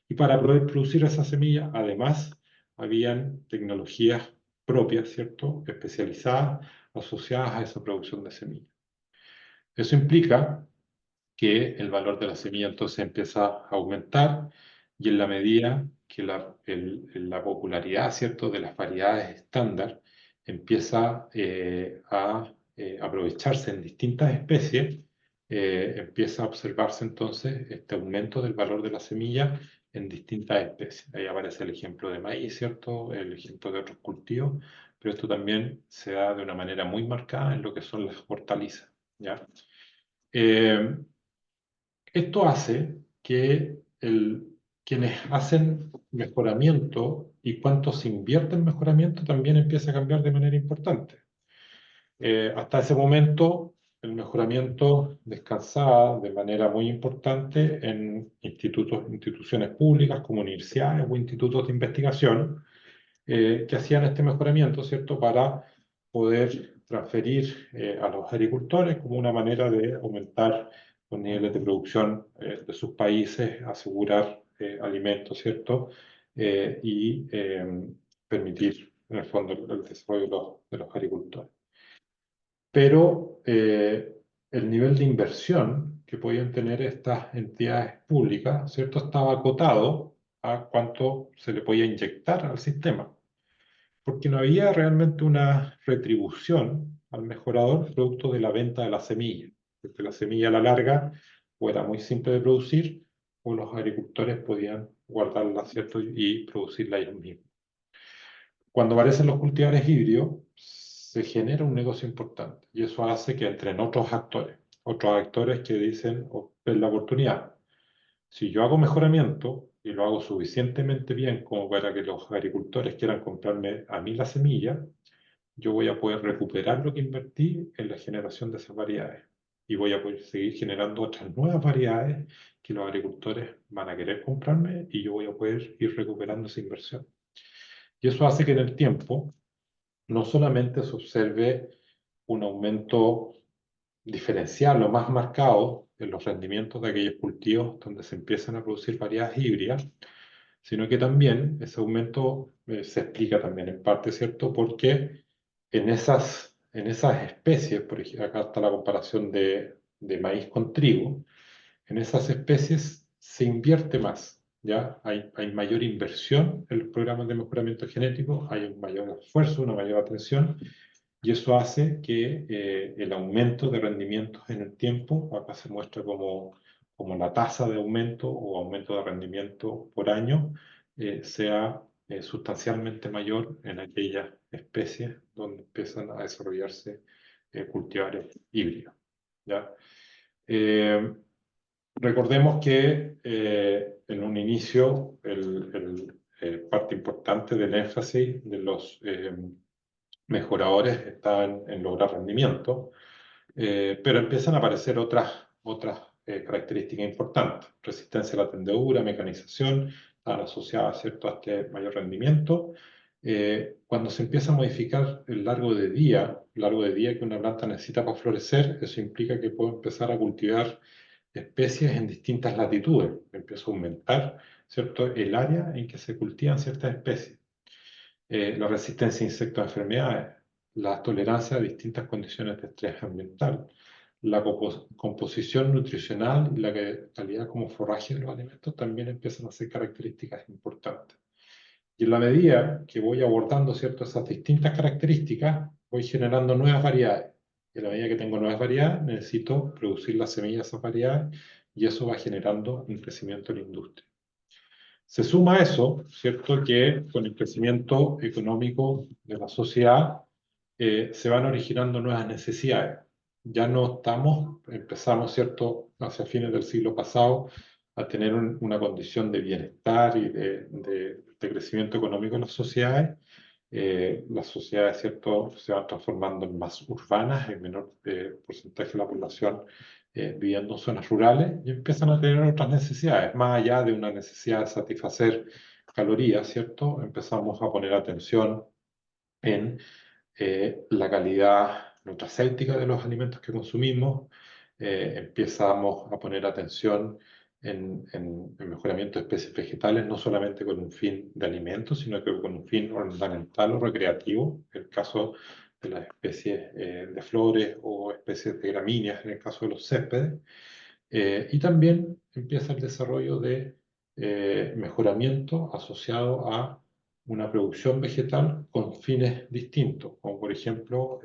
Y para poder producir esa semilla, además, habían tecnologías propias, ¿cierto?, especializadas, asociadas a esa producción de semillas. Eso implica que el valor de la semilla entonces empieza a aumentar y en la medida que la popularidad, ¿cierto?, de las variedades estándar empieza a aprovecharse en distintas especies, empieza a observarse entonces este aumento del valor de la semilla en distintas especies. Ahí aparece el ejemplo de maíz, ¿cierto?, el ejemplo de otros cultivos, pero esto también se da de una manera muy marcada en lo que son las hortalizas, ¿ya? Esto hace que quienes hacen mejoramiento y cuánto se invierte en mejoramiento también empiece a cambiar de manera importante. Hasta ese momento, el mejoramiento descansaba de manera muy importante en instituciones públicas como universidades o institutos de investigación que hacían este mejoramiento, ¿cierto?, para poder transferir a los agricultores como una manera de aumentar los niveles de producción de sus países, asegurar alimentos, ¿cierto?, y permitir, en el fondo, el desarrollo de los agricultores. Pero el nivel de inversión que podían tener estas entidades públicas, ¿cierto?, estaba acotado a cuánto se le podía inyectar al sistema, porque no había realmente una retribución al mejorador producto de la venta de la semilla, porque la semilla a la larga o era muy simple de producir o los agricultores podían guardarla, ¿cierto?, y producirla ellos mismos. Cuando aparecen los cultivares híbridos, se genera un negocio importante y eso hace que entren otros actores que dicen, ven la oportunidad. Si yo hago mejoramiento y lo hago suficientemente bien como para que los agricultores quieran comprarme a mí la semilla, yo voy a poder recuperar lo que invertí en la generación de esas variedades y voy a poder seguir generando otras nuevas variedades que los agricultores van a querer comprarme y yo voy a poder ir recuperando esa inversión. Y eso hace que en el tiempo no solamente se observe un aumento diferencial o más marcado en los rendimientos de aquellos cultivos donde se empiezan a producir variedades híbridas, sino que también ese aumento se explica también en parte, ¿cierto?, porque en esas especies, por ejemplo, acá está la comparación de maíz con trigo, en esas especies se invierte más, ¿ya? Hay mayor inversión en los programas de mejoramiento genético, hay un mayor esfuerzo, una mayor atención, y eso hace que el aumento de rendimientos en el tiempo, acá se muestra como la tasa de aumento o aumento de rendimiento por año, sea sustancialmente mayor en aquellas especies donde empiezan a desarrollarse cultivares híbridos, ¿ya? Recordemos que en un inicio parte importante del énfasis de los mejoradores está en lograr rendimiento, pero empiezan a aparecer otras características importantes. Resistencia a la tendedura, mecanización, están asociadas, ¿cierto?, a este mayor rendimiento. Cuando se empieza a modificar el largo de día que una planta necesita para florecer, eso implica que puedo empezar a cultivar especies en distintas latitudes. Empieza a aumentar, ¿cierto?, el área en que se cultivan ciertas especies. La resistencia a insectos a enfermedades, la tolerancia a distintas condiciones de estrés ambiental, la composición nutricional y la calidad como forraje de los alimentos también empiezan a ser características importantes. Y en la medida que voy abordando, ¿cierto?, esas distintas características, voy generando nuevas variedades. Y a la medida que tengo nuevas variedades, necesito producir las semillas de esas variedades y eso va generando un crecimiento en la industria. Se suma a eso, ¿cierto?, que con el crecimiento económico de la sociedad se van originando nuevas necesidades. Ya no empezamos, ¿cierto?, hacia fines del siglo pasado a tener una condición de bienestar y de crecimiento económico en las sociedades. Las sociedades, ¿cierto?, se van transformando en más urbanas, en menor porcentaje de la población viviendo en zonas rurales y empiezan a tener otras necesidades, más allá de una necesidad de satisfacer calorías, ¿cierto? Empezamos a poner atención en la calidad nutracéutica de los alimentos que consumimos, empezamos a poner atención en el mejoramiento de especies vegetales, no solamente con un fin de alimento, sino que con un fin ornamental o recreativo, en el caso de las especies de flores o especies de gramíneas, en el caso de los céspedes. Y también empieza el desarrollo de mejoramiento asociado a una producción vegetal con fines distintos, como por ejemplo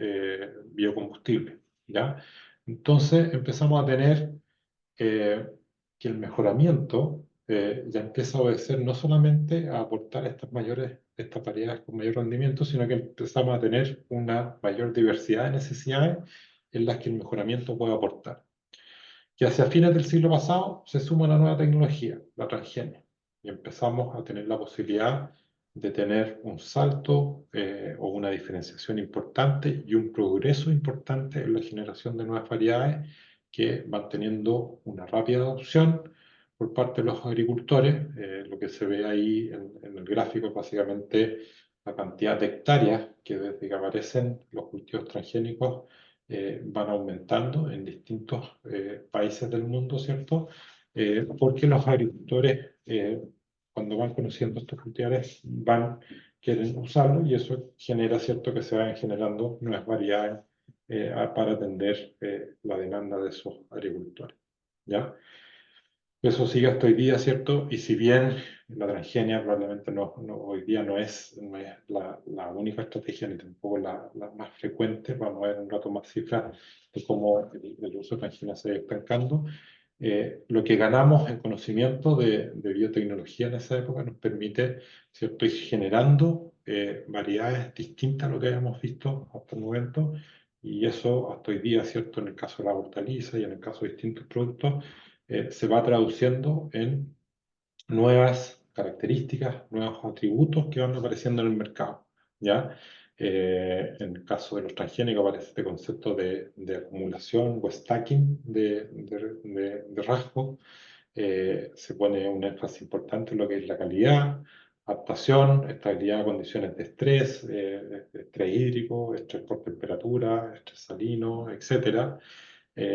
biocombustible, ¿ya? Entonces empezamos a tener que el mejoramiento ya empieza a obedecer no solamente a aportar estas variedades con mayor rendimiento, sino que empezamos a tener una mayor diversidad de necesidades en las que el mejoramiento puede aportar. Que hacia fines del siglo pasado se suma una nueva tecnología, la transgenia, y empezamos a tener la posibilidad de tener un salto o una diferenciación importante y un progreso importante en la generación de nuevas variedades que van teniendo una rápida adopción por parte de los agricultores. Lo que se ve ahí en el gráfico es básicamente la cantidad de hectáreas que desde que aparecen los cultivos transgénicos van aumentando en distintos países del mundo, ¿cierto? Porque los agricultores, cuando van conociendo estos cultivares, quieren usarlos y eso genera, ¿cierto?, que se vayan generando nuevas variedades para atender la demanda de esos agricultores, ¿ya? Eso sigue hasta hoy día, ¿cierto? Y si bien la transgenia probablemente hoy día no es la única estrategia ni tampoco la más frecuente, vamos a ver un rato más cifras de cómo el uso de transgenia se va estancando. Lo que ganamos en conocimiento de biotecnología en esa época nos permite, ¿cierto?, ir generando variedades distintas a lo que habíamos visto hasta el momento, y eso hasta hoy día, ¿cierto?, en el caso de la hortaliza y en el caso de distintos productos, se va traduciendo en nuevas características, nuevos atributos que van apareciendo en el mercado, ¿ya? En el caso de los transgénicos aparece este concepto de acumulación o stacking de rasgos. Se pone un énfasis importante en lo que es la calidad, adaptación, estabilidad a condiciones de estrés hídrico, estrés por temperatura, estrés salino, etc.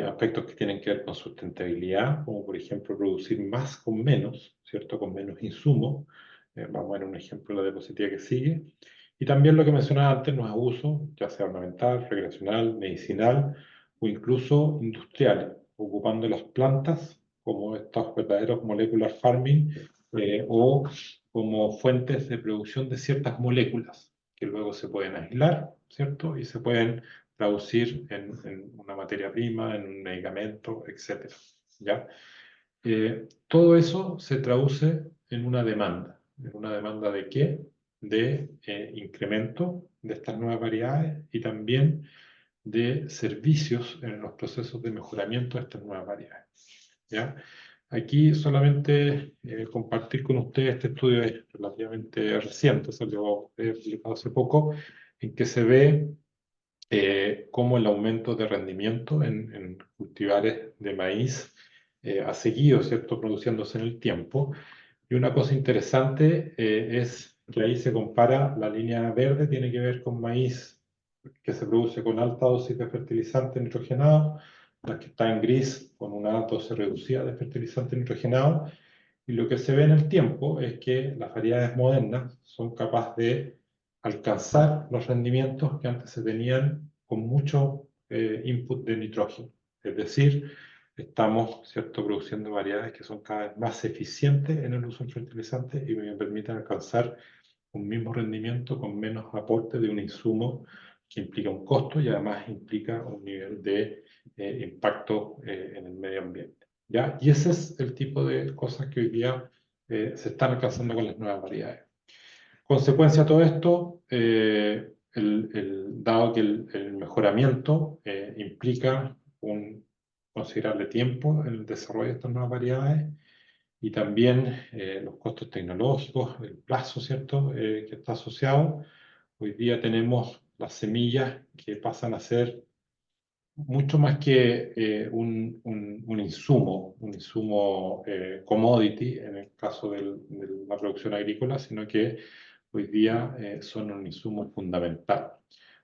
Aspectos que tienen que ver con sustentabilidad, como por ejemplo producir más con menos, ¿cierto?, con menos insumos. Vamos a ver un ejemplo en la diapositiva que sigue. Y también lo que mencionaba antes, los abusos, ya sea ornamental, recreacional, medicinal o incluso industrial, ocupando las plantas como estos verdaderos molecular farming o como fuentes de producción de ciertas moléculas que luego se pueden aislar, ¿cierto?, y se pueden traducir en una materia prima, en un medicamento, etc. ¿Ya? Todo eso se traduce en una demanda. ¿En una demanda de qué? De incremento de estas nuevas variedades y también de servicios en los procesos de mejoramiento de estas nuevas variedades. ¿Ya? Aquí solamente compartir con ustedes, este estudio es relativamente reciente, salió publicado hace poco, en que se ve cómo el aumento de rendimiento en cultivares de maíz ha seguido, ¿cierto?, produciéndose en el tiempo. Y una cosa interesante es que ahí se compara, la línea verde tiene que ver con maíz que se produce con alta dosis de fertilizante nitrogenado, la que está en gris con una dosis reducida de fertilizante nitrogenado, y lo que se ve en el tiempo es que las variedades modernas son capaces de alcanzar los rendimientos que antes se tenían con mucho input de nitrógeno. Es decir, estamos, ¿cierto?, produciendo variedades que son cada vez más eficientes en el uso de fertilizantes y me permiten alcanzar un mismo rendimiento con menos aporte de un insumo que implica un costo y además implica un nivel de impacto en el medio ambiente, ¿ya? Y ese es el tipo de cosas que hoy día se están alcanzando con las nuevas variedades. Consecuencia de todo esto, dado que el mejoramiento implica un considerable tiempo en el desarrollo de estas nuevas variedades y también los costos tecnológicos, el plazo, ¿cierto?, que está asociado. Hoy día tenemos las semillas que pasan a ser mucho más que un insumo commodity en el caso de la producción agrícola, sino que hoy día son un insumo fundamental,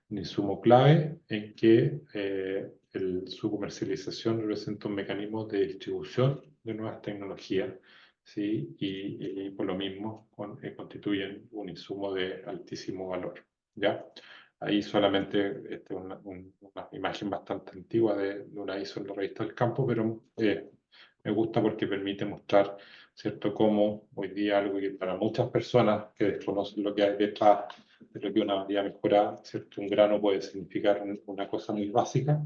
un insumo clave en que su comercialización representa un mecanismo de distribución de nuevas tecnologías, ¿sí? Y por lo mismo constituyen un insumo de altísimo valor, ¿ya? Ahí solamente una imagen bastante antigua de una ISO en la revista del campo, pero me gusta porque permite mostrar, ¿cierto?, cómo hoy día algo que para muchas personas que desconocen lo que hay detrás de lo que una variedad mejorada, ¿cierto?, un grano puede significar una cosa muy básica.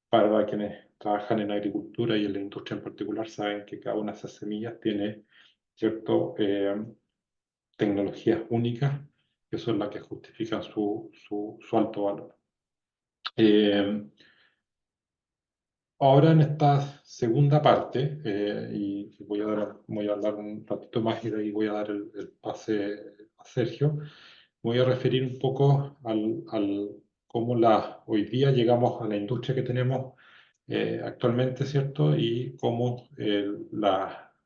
Para quienes trabajan en agricultura y en la industria en particular, saben que cada una de esas semillas tiene, ¿cierto?, tecnologías únicas que son las que justifican su alto valor. Ahora en esta segunda parte, y voy a hablar un ratito más y de ahí voy a dar el pase a Sergio, voy a referir un poco al cómo hoy día llegamos a la industria que tenemos actualmente, ¿cierto? Y cómo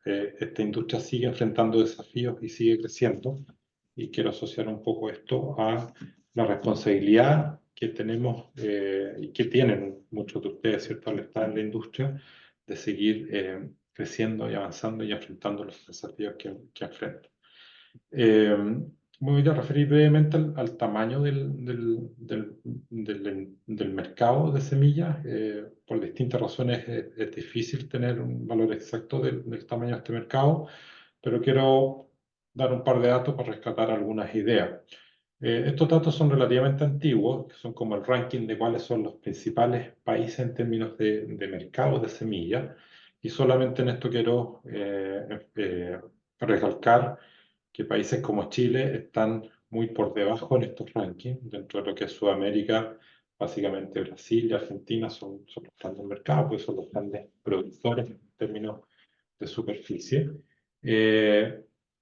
esta industria sigue enfrentando desafíos y sigue creciendo. Y quiero asociar un poco esto a la responsabilidad que tenemos y que tienen muchos de ustedes, ¿cierto?, al estar en la industria, de seguir creciendo y avanzando y enfrentando los desafíos que enfrentan. Me voy a referir brevemente al tamaño del mercado de semillas. Por distintas razones es difícil tener un valor exacto del tamaño de este mercado, pero quiero dar un par de datos para rescatar algunas ideas. Estos datos son relativamente antiguos, que son como el ranking de cuáles son los principales países en términos de mercado de semillas, y solamente en esto quiero recalcar que países como Chile están muy por debajo en estos rankings. Dentro de lo que es Sudamérica, básicamente Brasil y Argentina son los grandes mercados, pues son los grandes productores en términos de superficie.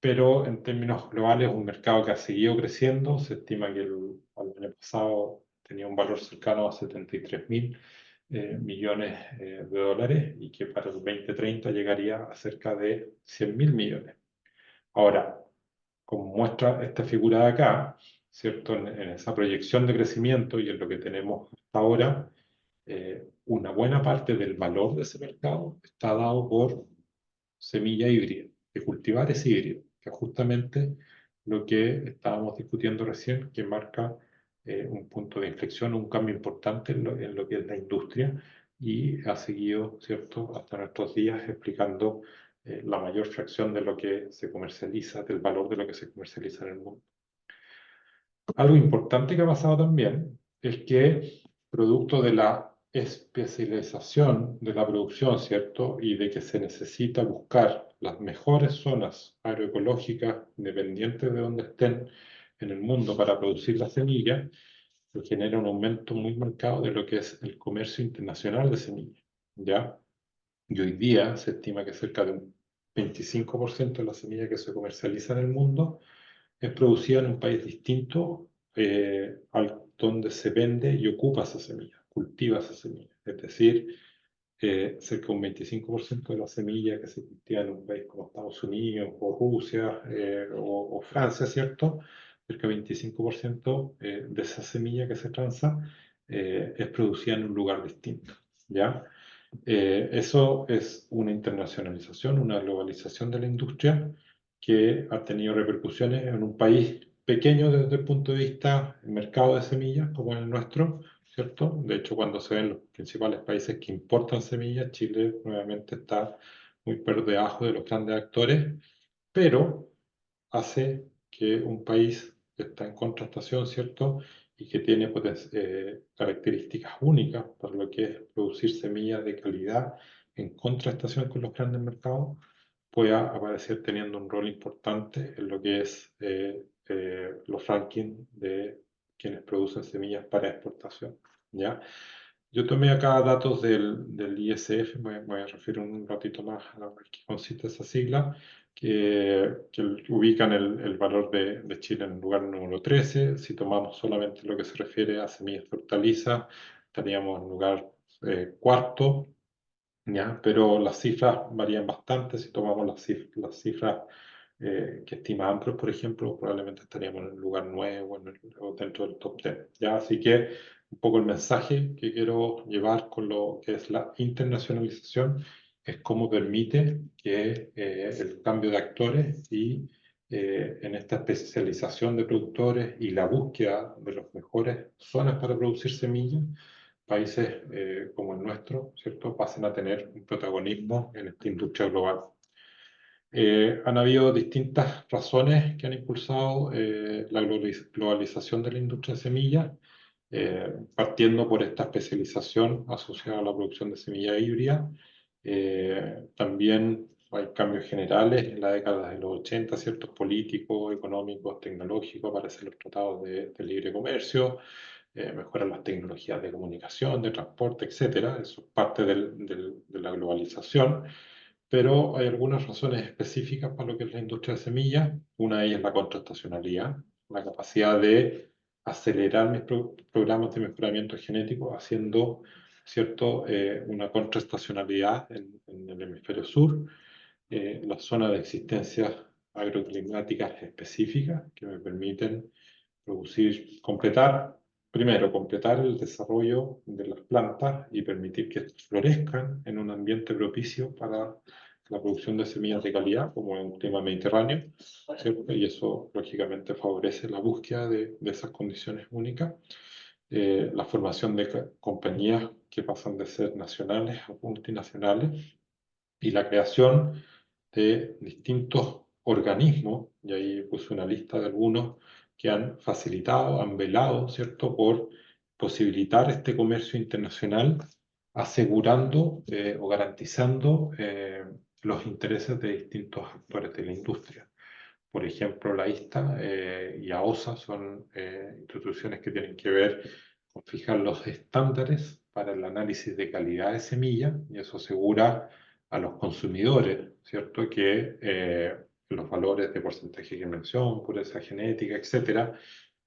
Pero en términos globales, un mercado que ha seguido creciendo. Se estima que el año pasado tenía un valor cercano a 73.000 millones de dólares y que para el 2030 llegaría a cerca de 100.000 millones. Ahora, como muestra esta figura de acá, ¿cierto?, en esa proyección de crecimiento y en lo que tenemos hasta ahora, una buena parte del valor de ese mercado está dado por semilla híbrida, de cultivar ese híbrido, que es justamente lo que estábamos discutiendo recién, que marca un punto de inflexión, un cambio importante en lo que es la industria y ha seguido, ¿cierto?, hasta nuestros días explicando la mayor fracción de lo que se comercializa, del valor de lo que se comercializa en el mundo. Algo importante que ha pasado también es que, producto de la especialización de la producción, ¿cierto?, y de que se necesita buscar las mejores zonas agroecológicas, independientes de donde estén en el mundo, para producir la semilla, se genera un aumento muy marcado de lo que es el comercio internacional de semillas, ¿ya? Y hoy día se estima que cerca de un 25% de la semilla que se comercializa en el mundo es producida en un país distinto al donde se vende y ocupa esa semilla, cultiva esa semilla. Es decir, cerca de un 25% de la semilla que se cultiva en un país como Estados Unidos o Rusia o Francia, ¿cierto? Cerca del 25% de esa semilla que se transa es producida en un lugar distinto, ¿ya? Eso es una internacionalización, una globalización de la industria que ha tenido repercusiones en un país pequeño desde el punto de vista del mercado de semillas, como el nuestro, ¿cierto? De hecho, cuando se ven los principales países que importan semillas, Chile nuevamente está muy por debajo de los grandes actores, pero hace que un país que está en contrastación, ¿cierto? Y que tiene características únicas para lo que es producir semillas de calidad en contrastación con los grandes mercados, pueda aparecer teniendo un rol importante en lo que es los rankings de quienes producen semillas para exportación, ¿ya? Yo tomé acá datos del ISF, me voy a referir un ratito más a lo que consiste esa sigla, que ubican el valor de Chile en el lugar número 13. Si tomamos solamente lo que se refiere a semillas de hortalizas, estaríamos en el lugar cuarto, ¿ya? Pero las cifras varían bastante. Si tomamos las cifras que estima Ampros, por ejemplo, probablemente estaríamos en el lugar 9 o dentro del top 10, ¿ya? Así que un poco el mensaje que quiero llevar con lo que es la internacionalización es cómo permite que el cambio de actores y en esta especialización de productores y la búsqueda de las mejores zonas para producir semillas, países como el nuestro, ¿cierto?, pasen a tener un protagonismo en esta industria global. Han habido distintas razones que han impulsado la globalización de la industria de semillas, partiendo por esta especialización asociada a la producción de semilla híbrida. También hay cambios generales en la década de los 80, ciertos políticos, económicos, tecnológicos, aparecen los tratados de libre comercio, mejoran las tecnologías de comunicación, de transporte, etcétera. Eso es parte de la globalización. Pero hay algunas razones específicas para lo que es la industria de semillas. Una de ellas es la contrastacionalidad, la capacidad de acelerar mis programas de mejoramiento genético haciendo, ¿cierto?, una contrastacionalidad en el hemisferio sur, las zonas de existencia agroclimáticas específicas que me permiten completar el desarrollo de las plantas y permitir que florezcan en un ambiente propicio para la producción de semillas de calidad, como en el clima mediterráneo, ¿cierto? Y eso, lógicamente, favorece la búsqueda de esas condiciones únicas. La formación de compañías que pasan de ser nacionales a multinacionales y la creación de distintos organismos, y ahí puse una lista de algunos que han facilitado, han velado, ¿cierto?, por posibilitar este comercio internacional, asegurando o garantizando los intereses de distintos actores de la industria. Por ejemplo, la ISTA y AOSA son instituciones que tienen que ver con fijar los estándares para el análisis de calidad de semilla, y eso asegura a los consumidores, ¿cierto?, que los valores de porcentaje de germinación, pureza genética, etcétera,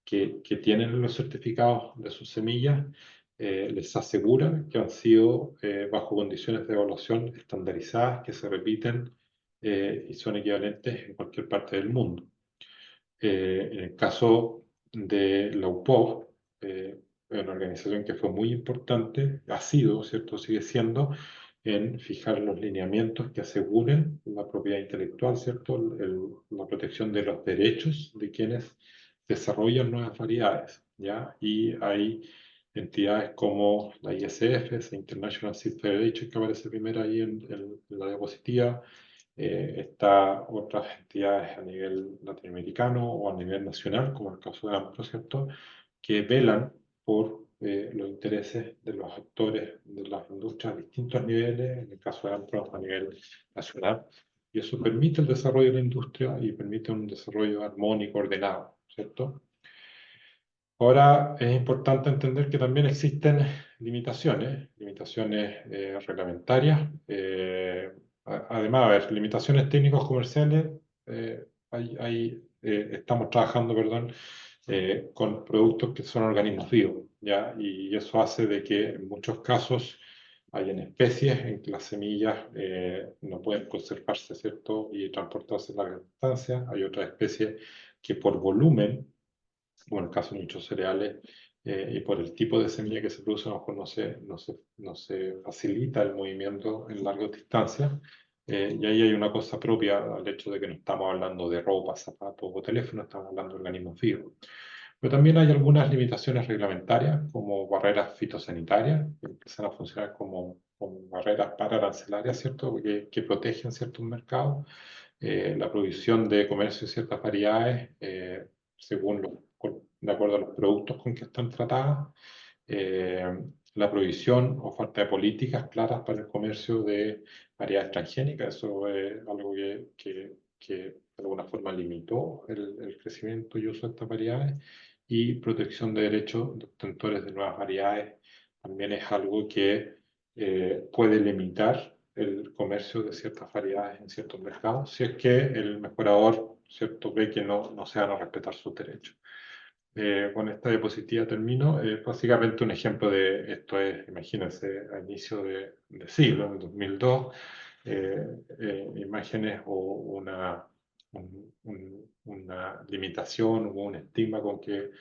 que tienen los certificados de sus semillas, les asegura que han sido bajo condiciones de evaluación estandarizadas que se repiten y son equivalentes en cualquier parte del mundo. En el caso de la UPOV, una organización que fue muy importante, ha sido, ¿cierto?, sigue siendo, en fijar los lineamientos que aseguren la propiedad intelectual, ¿cierto?, la protección de los derechos de quienes desarrollan nuevas variedades, ¿ya? Y hay entidades como la ISF, esa International Seed Federation, que aparece primero ahí en la diapositiva. Está otras entidades a nivel latinoamericano o a nivel nacional, como el caso de AMPRO, ¿cierto?, que velan por los intereses de los actores de las industrias a distintos niveles, en el caso de AMPRO a nivel nacional, y eso permite el desarrollo de la industria y permite un desarrollo armónico, ordenado, ¿cierto? Ahora es importante entender que también existen limitaciones reglamentarias. Además, a ver, limitaciones técnicos comerciales. Estamos trabajando, perdón, con productos que son organismos vivos, ¿ya? Y eso hace de que en muchos casos hayan especies en que las semillas no pueden conservarse, ¿cierto?, y transportarse a largas distancias. Hay otras especies que por volumen, como en el caso de muchos cereales, y por el tipo de semilla que se produce, a lo mejor no se facilita el movimiento en largas distancias. Y ahí hay una cosa propia al hecho de que no estamos hablando de ropa, zapatos o teléfono, estamos hablando de organismos vivos. Pero también hay algunas limitaciones reglamentarias, como barreras fitosanitarias, que empiezan a funcionar como barreras pararancelarias, ¿cierto?, que protegen ciertos mercados. la provisión de comercio de ciertas variedades de acuerdo a los productos con que están tratadas, la provisión o falta de políticas claras para el comercio de variedades transgénicas. Eso es algo que de alguna forma limitó el crecimiento y uso de estas variedades, y protección de derechos de obtentores de nuevas variedades también es algo que puede limitar el comercio de ciertas variedades en ciertos mercados, si es que el mejorador, ¿cierto?, ve que no se van a respetar sus derechos. Con esta diapositiva termino. Básicamente un ejemplo de esto es, imagínense, a inicio de siglo, en 2002, imágenes o una limitación o un estigma con que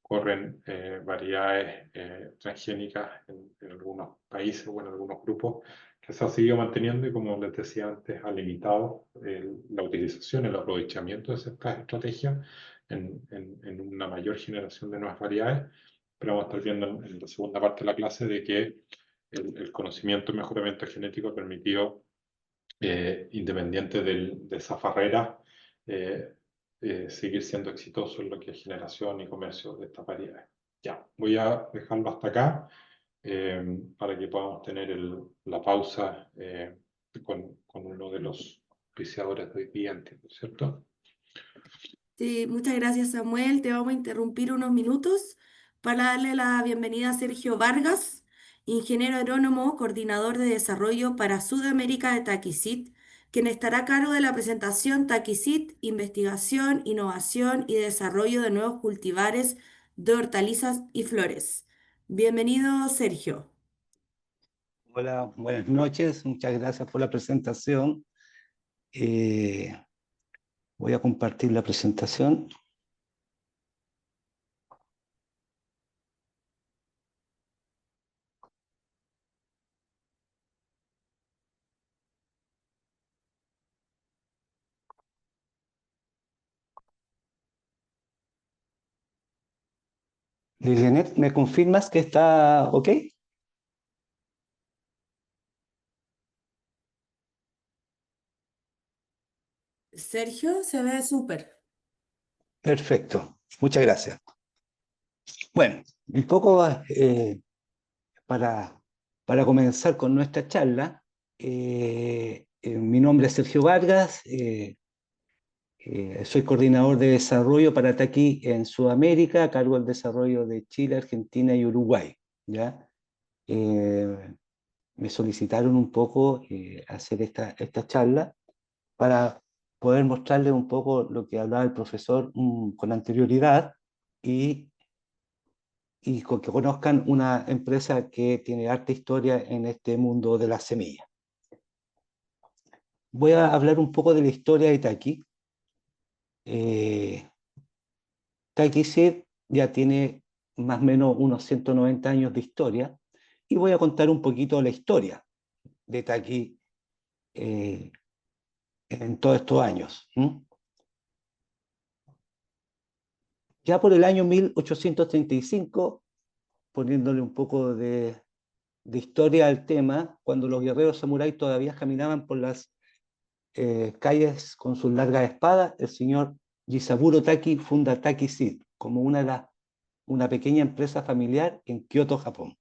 corren variedades transgénicas en algunos países o en algunos grupos, que se ha seguido manteniendo, y como les decía antes, ha limitado la utilización, el aprovechamiento de estas estrategias en una mayor generación de nuevas variedades. Pero vamos a estar viendo en la segunda parte de la clase de que el conocimiento y mejoramiento genético ha permitido, independiente de esa barrera, seguir siendo exitoso en lo que es generación y comercio de estas variedades. Ya, voy a dejarlo hasta acá para que podamos tener la pausa con uno de los auspiciadores de hoy día, entiendo, ¿cierto? Sí, muchas gracias, Samuel. Te vamos a interrumpir unos minutos para darle la bienvenida a Sergio Vargas, ingeniero agrónomo, coordinador de desarrollo para Sudamérica de Taquisit, quien estará a cargo de la presentación Taquisit, investigación, innovación y desarrollo de nuevos cultivares de hortalizas y flores. Bienvenido, Sergio. Hola, buenas noches. Muchas gracias por la presentación. Eh, Voy a compartir la presentación. Lilianet, ¿me confirmas que está ok? Sergio, se ve súper. Perfecto. Muchas gracias. Bueno, un poco para, para comenzar con nuestra charla. Mi nombre es Sergio Vargas. Soy coordinador de desarrollo para Taqui en Sudamérica, a cargo del desarrollo de Chile, Argentina y Uruguay. ¿Ya? Me solicitaron un poco hacer esta charla para poder mostrarles un poco lo que hablaba el profesor con anterioridad, y con que conozcan una empresa que tiene harta historia en este mundo de las semillas. Voy a hablar un poco de la historia de Taqui. Taqui Seed ya tiene más o menos unos 190 años de historia, y voy a contar un poquito la historia de Taqui en todos estos años. Ya por el año 1835, poniéndole un poco de historia al tema, cuando los guerreros samuráis todavía caminaban por las calles con sus largas espadas, el señor Jisaburo Taki funda Taki Seed como una pequeña empresa familiar en Kioto, Japón.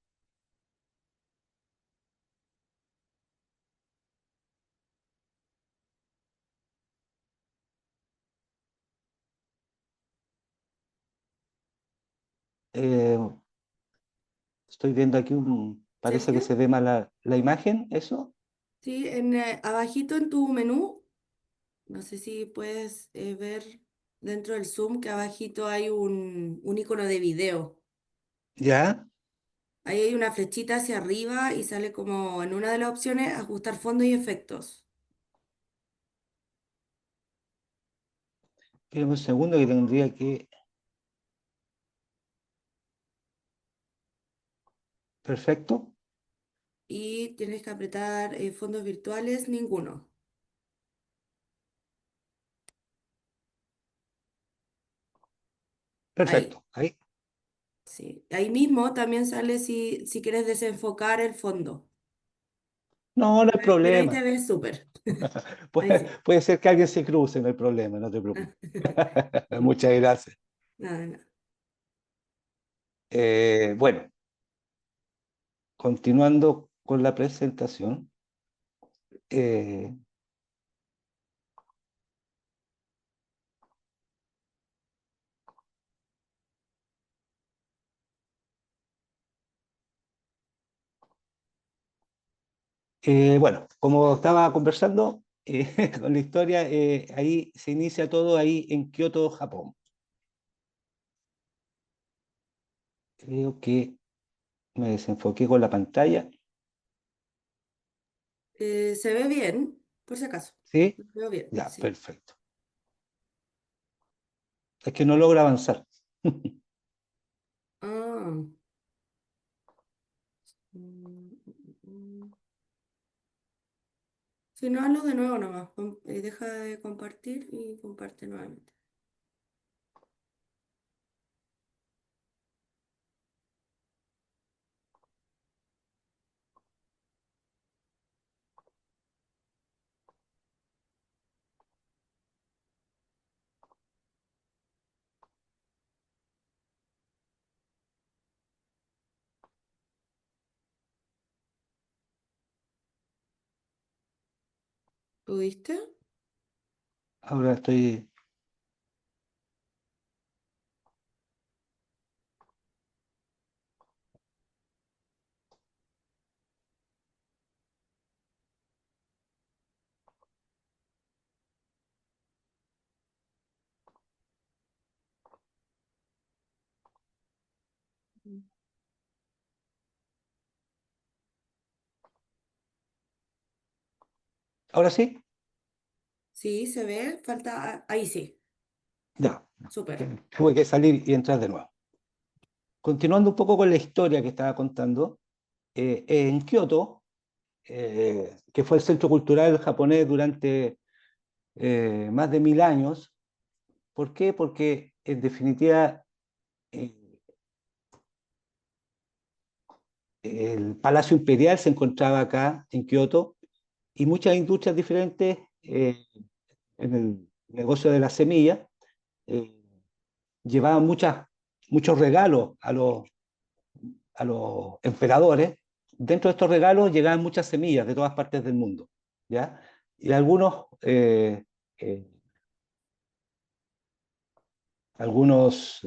Eh, Estoy viendo aquí parece que Sergio, se ve mal la imagen, ¿eso? sí, abajito en tu menú. No sé si puedes ver dentro del Zoom que abajito hay un icono de video. ¿Ya? Ahí hay una flechita hacia arriba y sale como en una de las opciones ajustar fondos y efectos. Espérame un segundo que tendría que... Perfecto. Y tienes que apretar fondos virtuales, ninguno. Ahí, Perfecto. Ahí. sí. Ahí mismo también sale si quieres desenfocar el fondo. No, no hay Pero ahí te problema. ves súper. Ahí Puede, sí. puede ser que alguien se cruce, no hay problema, no te preocupes. Muchas gracias. Nada, nada. Bueno, continuando con la presentación. eh, bueno, como estaba conversando con la historia, ahí se inicia todo ahí en Kioto, Japón. Creo que me desenfoqué con la pantalla. Se ve bien, por si acaso. ¿Sí? Lo veo bien, Ya, sí. perfecto. Es que no logra avanzar. Ah. Mm, mm. Si no, hazlo de nuevo nomás. Deja de compartir y comparte nuevamente. ¿Pudiste? Ahora estoy... Mm. Ahora sí, Sí, se ve. Falta. Ahí sí. ya. Súper. Tuve que salir y entrar de nuevo. Continuando un poco con la historia que estaba contando, en Kioto, que fue el centro cultural japonés durante más de 1000 años. ¿Por qué? Porque en definitiva eh, el Palacio Imperial se encontraba acá en Kioto y muchas industrias diferentes en el negocio de la semilla eh, llevaban muchos regalos a los emperadores. Dentro de estos regalos llegaban muchas semillas de todas partes del mundo, ¿ya? Y eh, algunos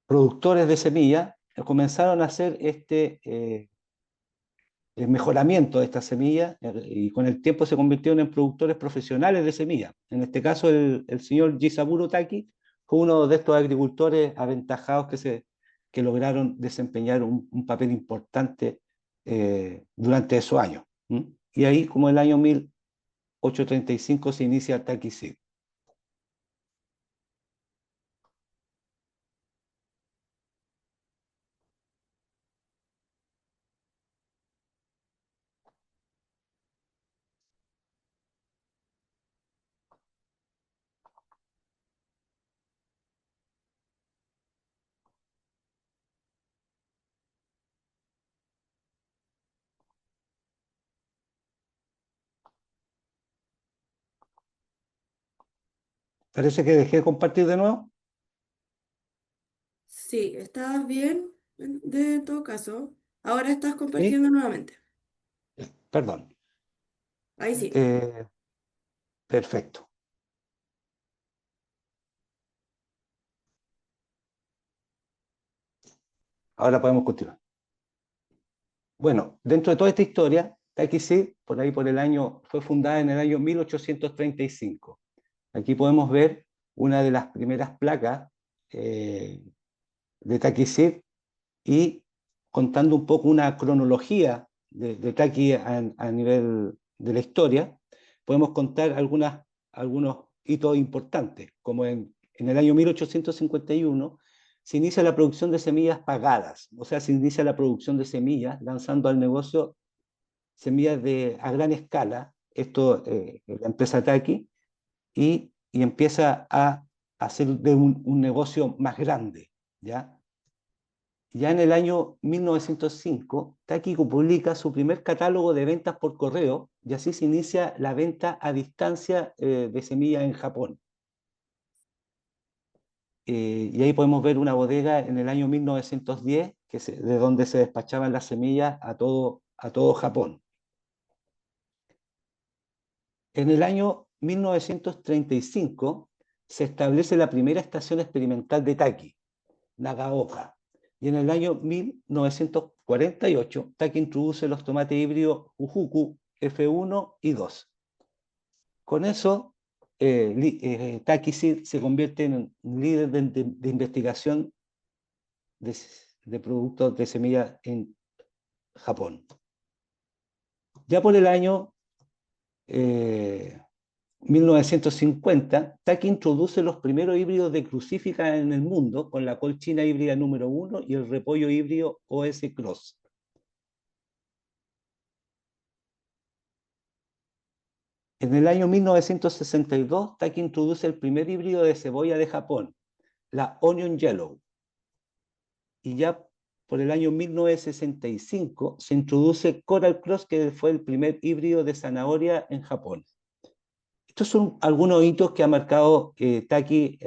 productores de semillas comenzaron a hacer el mejoramiento de estas semillas y con el tiempo se convirtieron en productores profesionales de semillas. En este caso, el señor Jisaburo Taki fue uno de estos agricultores aventajados que lograron desempeñar un papel importante durante esos años. ¿Mm? Y ahí, como el año 1835, se inicia Taki Seed. Parece que dejé de compartir de nuevo. Sí, estabas bien en todo caso. Ahora estás ¿Sí? compartiendo nuevamente. Perdón. Ahí sí. Eh, perfecto. Ahora podemos continuar. Bueno, dentro de toda esta historia, Taikisi, por ahí por el año, fue fundada en el año 1835. Aquí podemos ver una de las primeras placas eh, de Taikisi y contando un poco una cronología de Taki a nivel de la historia, podemos contar algunos hitos importantes, como en el año 1851 se inicia la producción de semillas pagadas, o sea, se inicia la producción de semillas lanzando al negocio semillas a gran escala, esto la empresa Taki, y empieza a hacer de un negocio más grande, ¿ya? Ya en el año 1905, Taki publica su primer catálogo de ventas por correo y así se inicia la venta a distancia de semillas en Japón. Y ahí podemos ver una bodega en el año 1910, de donde se despachaban las semillas a todo Japón. En el año 1935 se establece la primera estación experimental de Taki, Nagaoka. Y en el año 1948, Taki introduce los tomates híbridos Ujuku F1 y 2. Con eso, Taki se convierte en un líder de investigación de productos de semillas en Japón. Ya por el año 1950, Taki introduce los primeros híbridos de crucífica en el mundo con la col china híbrida número 1 y el repollo híbrido OS Cross. En el año 1962, Taki introduce el primer híbrido de cebolla de Japón, la Onion Yellow. Y ya por el año 1965 se introduce Coral Cross, que fue el primer híbrido de zanahoria en Japón. Estos son algunos hitos que ha marcado Taki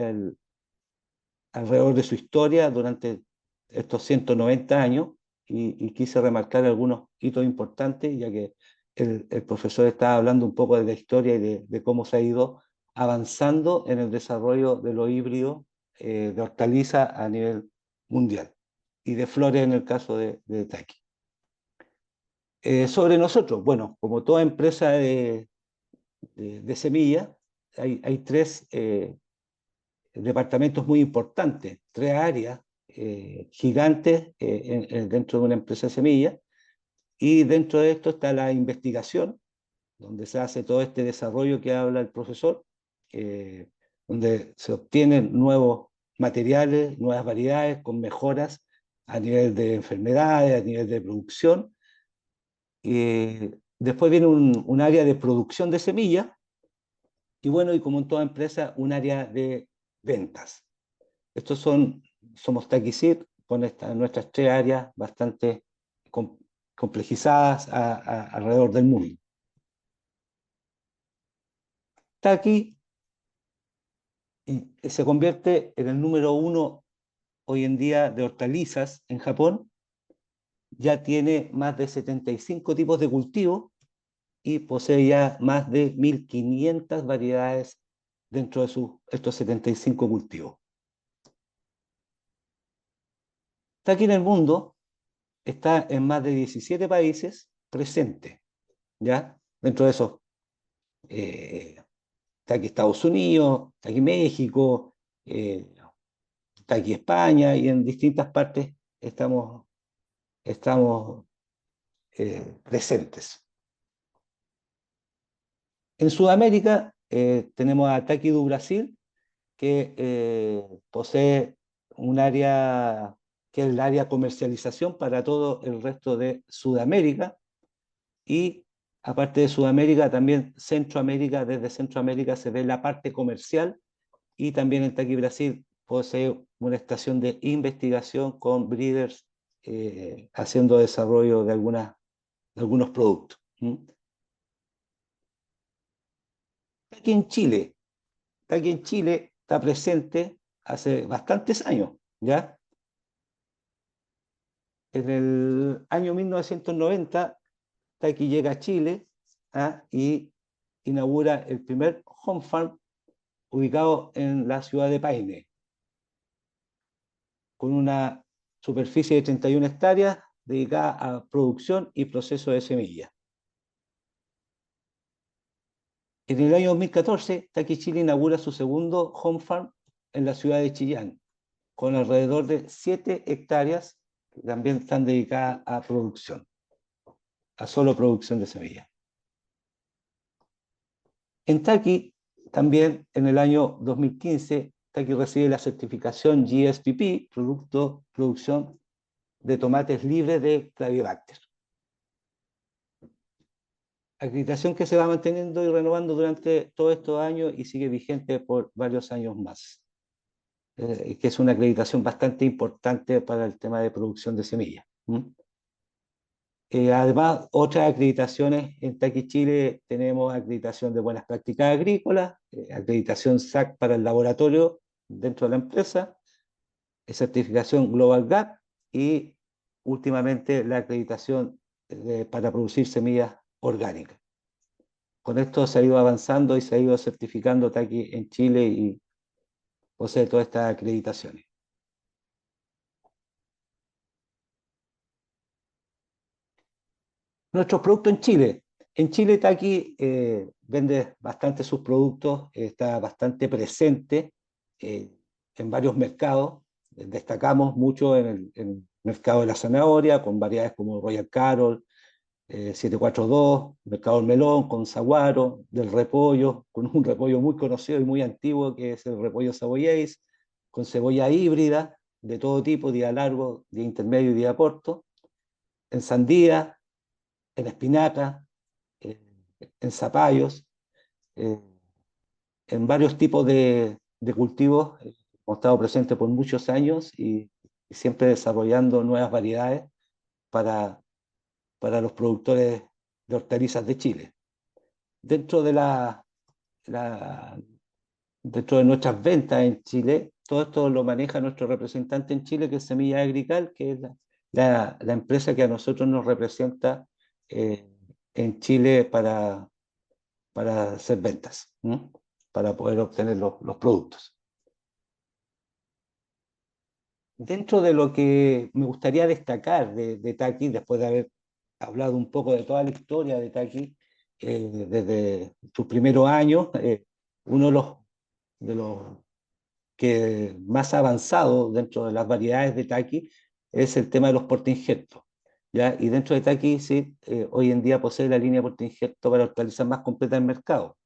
alrededor de su historia durante estos 190 años y quise remarcar algunos hitos importantes, ya que el profesor estaba hablando un poco de la historia y de cómo se ha ido avanzando en el desarrollo de los híbridos de hortalizas a nivel mundial y de flores en el caso de Taki. Sobre nosotros, bueno, como toda empresa de semillas, hay tres departamentos muy importantes, tres áreas gigantes dentro de una empresa de semillas, y dentro de esto está la investigación, donde se hace todo este desarrollo que habla el profesor, donde se obtienen nuevos materiales, nuevas variedades con mejoras a nivel de enfermedades, a nivel de producción. Después viene un área de producción de semillas, y bueno, y como en toda empresa, un área de ventas. Somos Taki Seed con nuestras tres áreas bastante complejizadas alrededor del mundo. Taki se convierte en el número 1 hoy en día de hortalizas en Japón. Ya tiene más de 75 tipos de cultivos y posee ya más de 1.500 variedades dentro de estos 75 cultivos. Taki en el mundo está en más de 17 países presente, ¿ya? Dentro de esos está aquí Estados Unidos, está aquí México, está aquí España, y en distintas partes estamos presentes. En Sudamérica tenemos a Taki do Brasil, que posee un área que es el área comercialización para todo el resto de Sudamérica, y aparte de Sudamérica, también Centroamérica. Desde Centroamérica se ve la parte comercial, y también en Taki Brasil posee una estación de investigación con breeders haciendo desarrollo de algunos productos. Taki en Chile. Taki en Chile está presente hace bastantes años, ¿ya? En el año 1990, Taki llega a Chile y inaugura el primer home farm ubicado en la ciudad de Paine, con una superficie de 31 hectáreas dedicada a producción y proceso de semillas. En el año 2014, Taki Chile inaugura su segundo home farm en la ciudad de Chillán, con alrededor de 7 hectáreas que también están dedicadas a producción, a solo producción de semillas. En Taki, también en el año 2015, Taki recibe la certificación GSPP, producción de tomates libres de Clavibacter. Acreditación que se va manteniendo y renovando durante todos estos años y sigue vigente por varios años más. que es una acreditación bastante importante para el tema de producción de semillas. Además, otras acreditaciones en Taqui Chile tenemos acreditación de buenas prácticas agrícolas, acreditación SAC para el laboratorio dentro de la empresa, certificación Global Gap y últimamente la acreditación para producir semillas orgánicas. Con esto se ha ido avanzando y se ha ido certificando Taqui en Chile y posee todas estas acreditaciones. Nuestros productos en Chile. En Chile Taqui vende bastante sus productos, está bastante presente en varios mercados. Destacamos mucho en el mercado de la zanahoria, con variedades como Royal Carol, 742, mercado del melón, con saguaro, del repollo, con un repollo muy conocido y muy antiguo que es el repollo saboyés, con cebolla híbrida de todo tipo, día largo, día intermedio y día corto, en sandía, en espinaca, eh, en zapallos, eh, en varios tipos de cultivos. Hemos estado presentes por muchos años y siempre desarrollando nuevas variedades para, para los productores de hortalizas de Chile. Dentro de, la, dentro de nuestras ventas en Chile, todo esto lo maneja nuestro representante en Chile, que es Semilla Agrical, que es la empresa que a nosotros nos representa en Chile para hacer ventas, ¿no? Para poder obtener los productos. Dentro de lo que me gustaría destacar de Taqui, después de haber hablado un poco de toda la historia de Taqui, desde sus primeros años, uno de los que más ha avanzado dentro de las variedades de Taqui es el tema de los portainjertos, ¿ya? Y dentro de Taqui, sí, hoy en día posee la línea portainjerto para hortalizas más completa del mercado.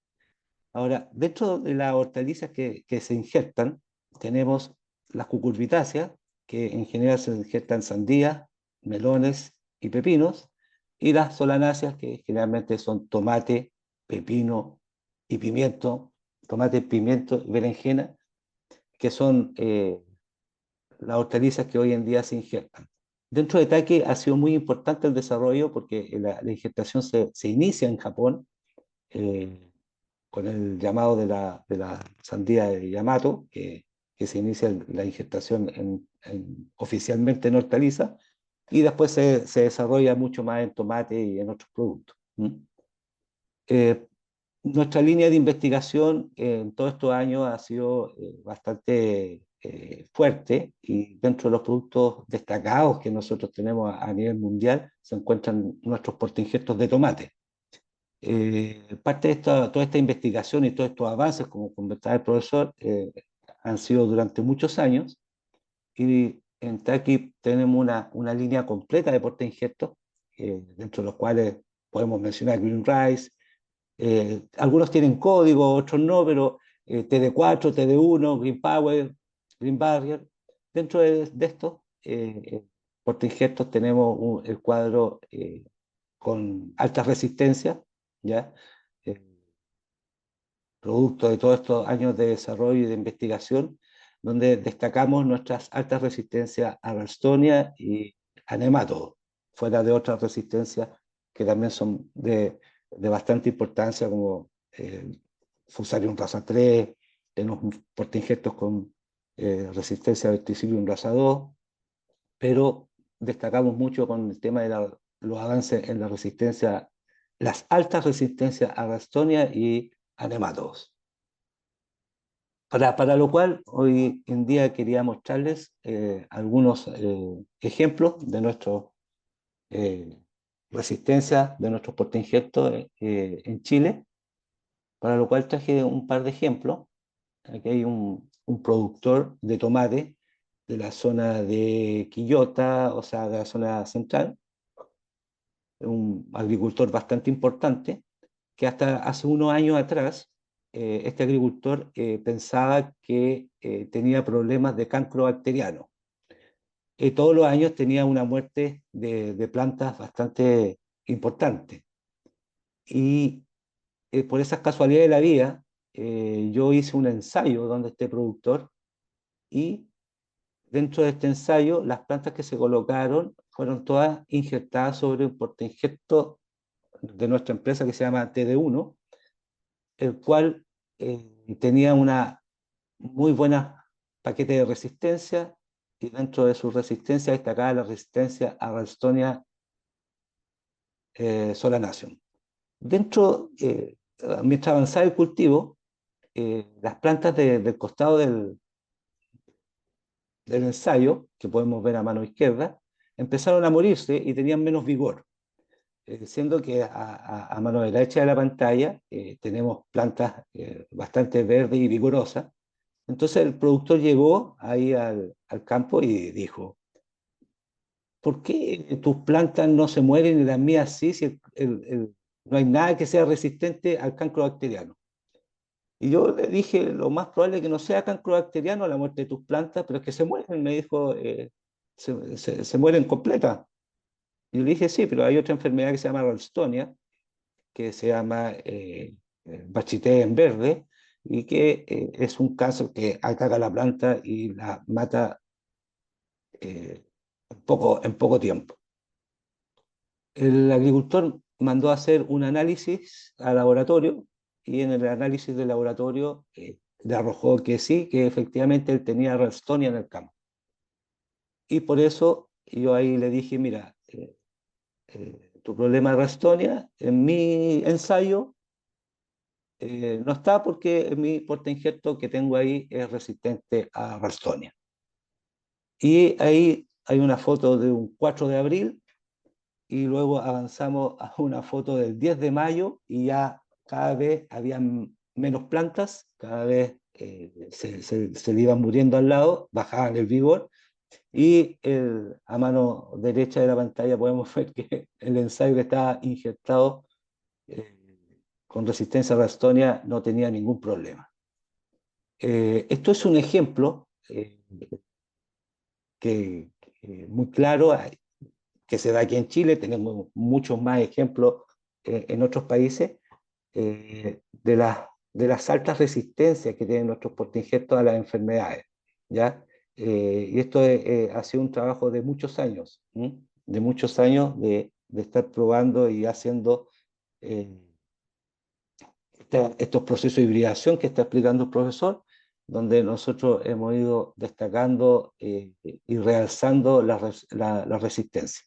Ahora, dentro de las hortalizas que se injertan, tenemos las cucurbitáceas, que en general se injertan sandías, melones y pepinos, y las solanáceas, que generalmente son tomate, pepino y pimiento, tomate, pimiento y berenjena, que son las hortalizas que hoy en día se injertan. Dentro de Taqui ha sido muy importante el desarrollo porque la injertación se inicia en Japón, eh, con el llamado de la sandía de Yamato, que se inicia la ingestación oficialmente en hortaliza, y después se desarrolla mucho más en tomate y en otros productos. Eh, Nuestra línea de investigación en todos estos años ha sido bastante fuerte, y dentro de los productos destacados que nosotros tenemos a nivel mundial se encuentran nuestros portainjertos de tomate. Parte de toda esta investigación y todos estos avances, como comentaba el profesor, han sido durante muchos años, y en Taqui tenemos una línea completa de portainjertos, dentro de los cuales podemos mencionar Green Rice. Algunos tienen código, otros no, pero TD4, TD1, Green Power, Green Barrier. Dentro de estos portainjertos tenemos el cuadro con alta resistencia, ¿ya? Eh, Producto de todos estos años de desarrollo y de investigación, donde destacamos nuestras altas resistencias a Ralstonia y a nematodos, fuera de otras resistencias que también son de bastante importancia, como Fusarium raza 3, tenemos portainjertos con resistencia a Verticillium raza 2, pero destacamos mucho con el tema de los avances en la resistencia, las altas resistencias a Ralstonia y a nematodos. Para lo cual, hoy en día quería mostrarles algunos ejemplos de nuestra resistencia de nuestros portainjertos en Chile, para lo cual traje un par de ejemplos. Aquí hay un productor de tomate de la zona de Quillota, o sea, de la zona central, un agricultor bastante importante, que hasta hace unos años atrás, este agricultor pensaba que tenía problemas de cancro bacteriano. Todos los años tenía una muerte de plantas bastante importante. Y por esas casualidades de la vida, yo hice un ensayo donde este productor y dentro de este ensayo las plantas que se colocaron fueron todas injertadas sobre un portainjerto de nuestra empresa que se llama TD1, el cual tenía una muy buena paquete de resistencia, y dentro de su resistencia destacaba la resistencia a Ralstonia Solanacea. Mientras avanzaba el cultivo, las plantas del costado del ensayo, que podemos ver a mano izquierda, empezaron a morirse y tenían menos vigor, siendo que a mano derecha de la pantalla tenemos plantas bastante verdes y vigorosas. Entonces el productor llegó ahí al campo y dijo: ¿por qué tus plantas no se mueren y las mías sí, si no hay nada que sea resistente al cancro bacteriano? Y yo le dije: lo más probable es que no sea cancro bacteriano la muerte de tus plantas, pero es que se mueren. Me dijo: se mueren completas. Y yo le dije: sí, pero hay otra enfermedad que se llama Ralstonia, que se llama Bachitea en verde, y que es un caso que ataca a la planta y la mata en poco tiempo. El agricultor mandó a hacer un análisis al laboratorio, y en el análisis del laboratorio le arrojó que sí, que efectivamente él tenía Ralstonia en el campo. Y por eso yo ahí le dije: mira, tu problema de Ralstonia en mi ensayo no está, porque mi portainjerto que tengo ahí es resistente a Ralstonia. Y ahí hay una foto de un 4 de abril, y luego avanzamos a una foto del 10 de mayo, y ya cada vez habían menos plantas, cada vez se le iban muriendo al lado, bajaban el vigor, y a mano derecha de la pantalla podemos ver que el ensayo que estaba injertado con resistencia a Ralstonia no tenía ningún problema. Esto es un ejemplo muy claro, que se da aquí en Chile. Tenemos muchos más ejemplos en otros países, de las altas resistencias que tienen nuestros portainjertos a las enfermedades, ¿ya? Y esto ha sido un trabajo de muchos años, de estar probando y haciendo estos procesos de hibridación que está explicando el profesor, donde nosotros hemos ido destacando y realzando la resistencia.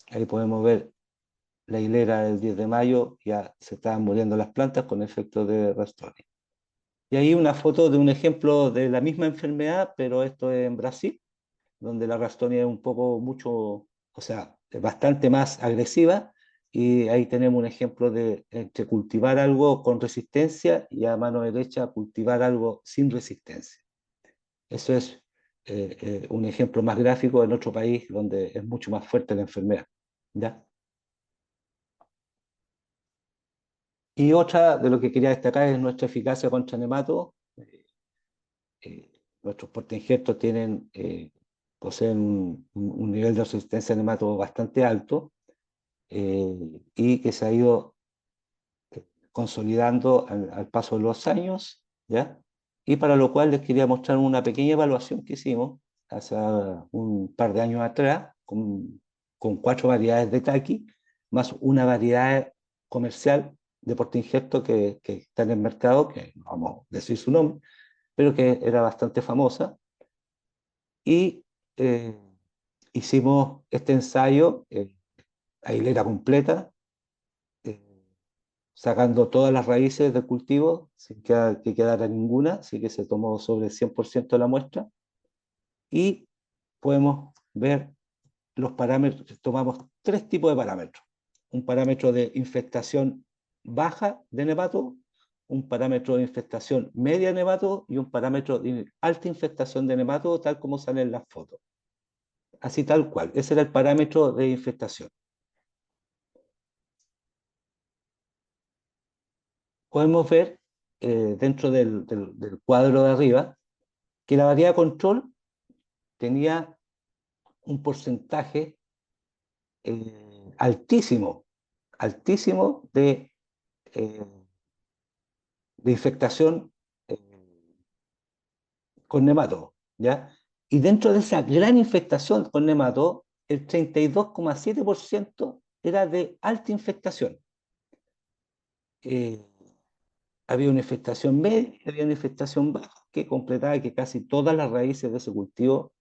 Ahí podemos ver la hilera del 10 de mayo, ya se estaban muriendo las plantas con efecto de Ralstonia. Y ahí una foto de un ejemplo de la misma enfermedad, pero esto es en Brasil, donde la Ralstonia es bastante más agresiva, y ahí tenemos un ejemplo de entre cultivar algo con resistencia y a mano derecha cultivar algo sin resistencia. Eso es un ejemplo más gráfico en otro país donde es mucho más fuerte la enfermedad, ¿ya? Y otra de lo que quería destacar es nuestra eficacia contra nematodos. Nuestros portainjertos poseen un nivel de resistencia a nematodos bastante alto, y que se ha ido consolidando al paso de los años, ¿ya? Y para lo cual les quería mostrar una pequeña evaluación que hicimos hace un par de años atrás, con 4 variedades de taqui, más una variedad comercial de portainjerto que está en el mercado, que no vamos a decir su nombre, pero que era bastante famosa. Y hicimos este ensayo a hilera completa, sacando todas las raíces del cultivo sin que quedara ninguna, así que se tomó sobre el 100% de la muestra, y podemos ver los parámetros. Tomamos 3 tipos de parámetros: un parámetro de infestación baja de nemátodos, un parámetro de infestación media de nemátodos y un parámetro de alta infestación de nemátodos, tal como sale en las fotos. Así tal cual, ese era el parámetro de infestación. Podemos ver dentro del cuadro de arriba que la variedad control tenía un porcentaje altísimo de infectación con nematodos, ¿ya? Y dentro de esa gran infestación con nematodos, el 32,7% era de alta infestación. Eh, Había una infestación media, había una infestación baja, que completaba que casi todas las raíces de ese cultivo,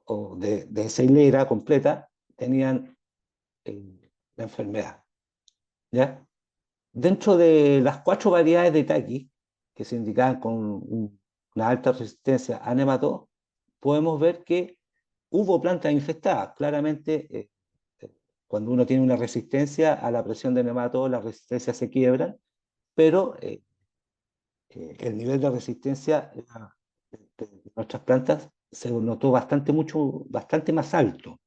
o de esa hilera completa, tenían la enfermedad, ¿ya? Dentro de las 4 variedades de taqui, que se indicaban con una alta resistencia a nematodos, podemos ver que hubo plantas infectadas. Claramente, cuando uno tiene una resistencia a la presión de nematodos, las resistencias se quiebran, pero el nivel de resistencia de nuestras plantas se notó bastante más alto.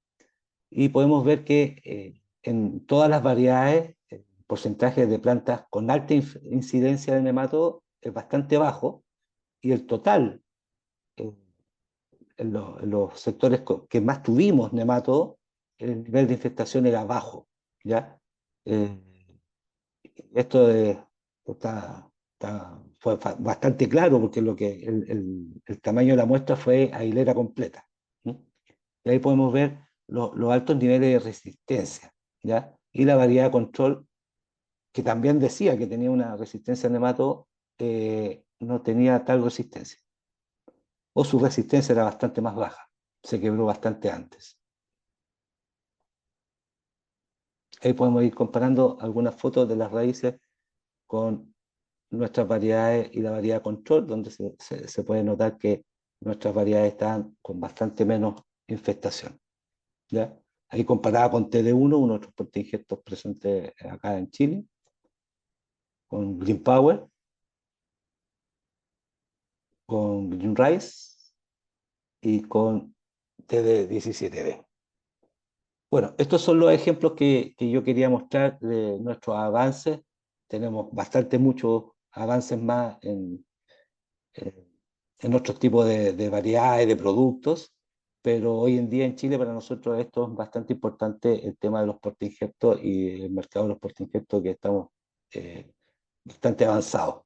Y podemos ver que en todas las variedades, el porcentaje de plantas con alta incidencia de nematodos es bastante bajo, y el total eh, en los sectores que más tuvimos nematodos, el nivel de infestación era bajo, ¿ya? Eh, Esto fue bastante claro, porque el tamaño de la muestra fue a hilera completa. ¿Sí? Y ahí podemos ver los altos niveles de resistencia, ¿ya? Y la variedad de control, que también decía que tenía una resistencia a nematodos, no tenía tal resistencia, o su resistencia era bastante más baja, se quebró bastante antes. Ahí podemos ir comparando algunas fotos de las raíces con nuestras variedades y la variedad control, donde se puede notar que nuestras variedades están con bastante menos infestación, ¿ya? Ahí comparada con TD1, uno de otros portainjertos presentes acá en Chile, con Green Power, con Green Rice y con TD17B. Bueno, estos son los ejemplos que yo quería mostrar de nuestros avances. Tenemos muchos avances más en otros tipos de variedades, de productos, pero hoy en día en Chile para nosotros esto es bastante importante, el tema de los portainjertos y el mercado de los portainjertos, que estamos bastante avanzados.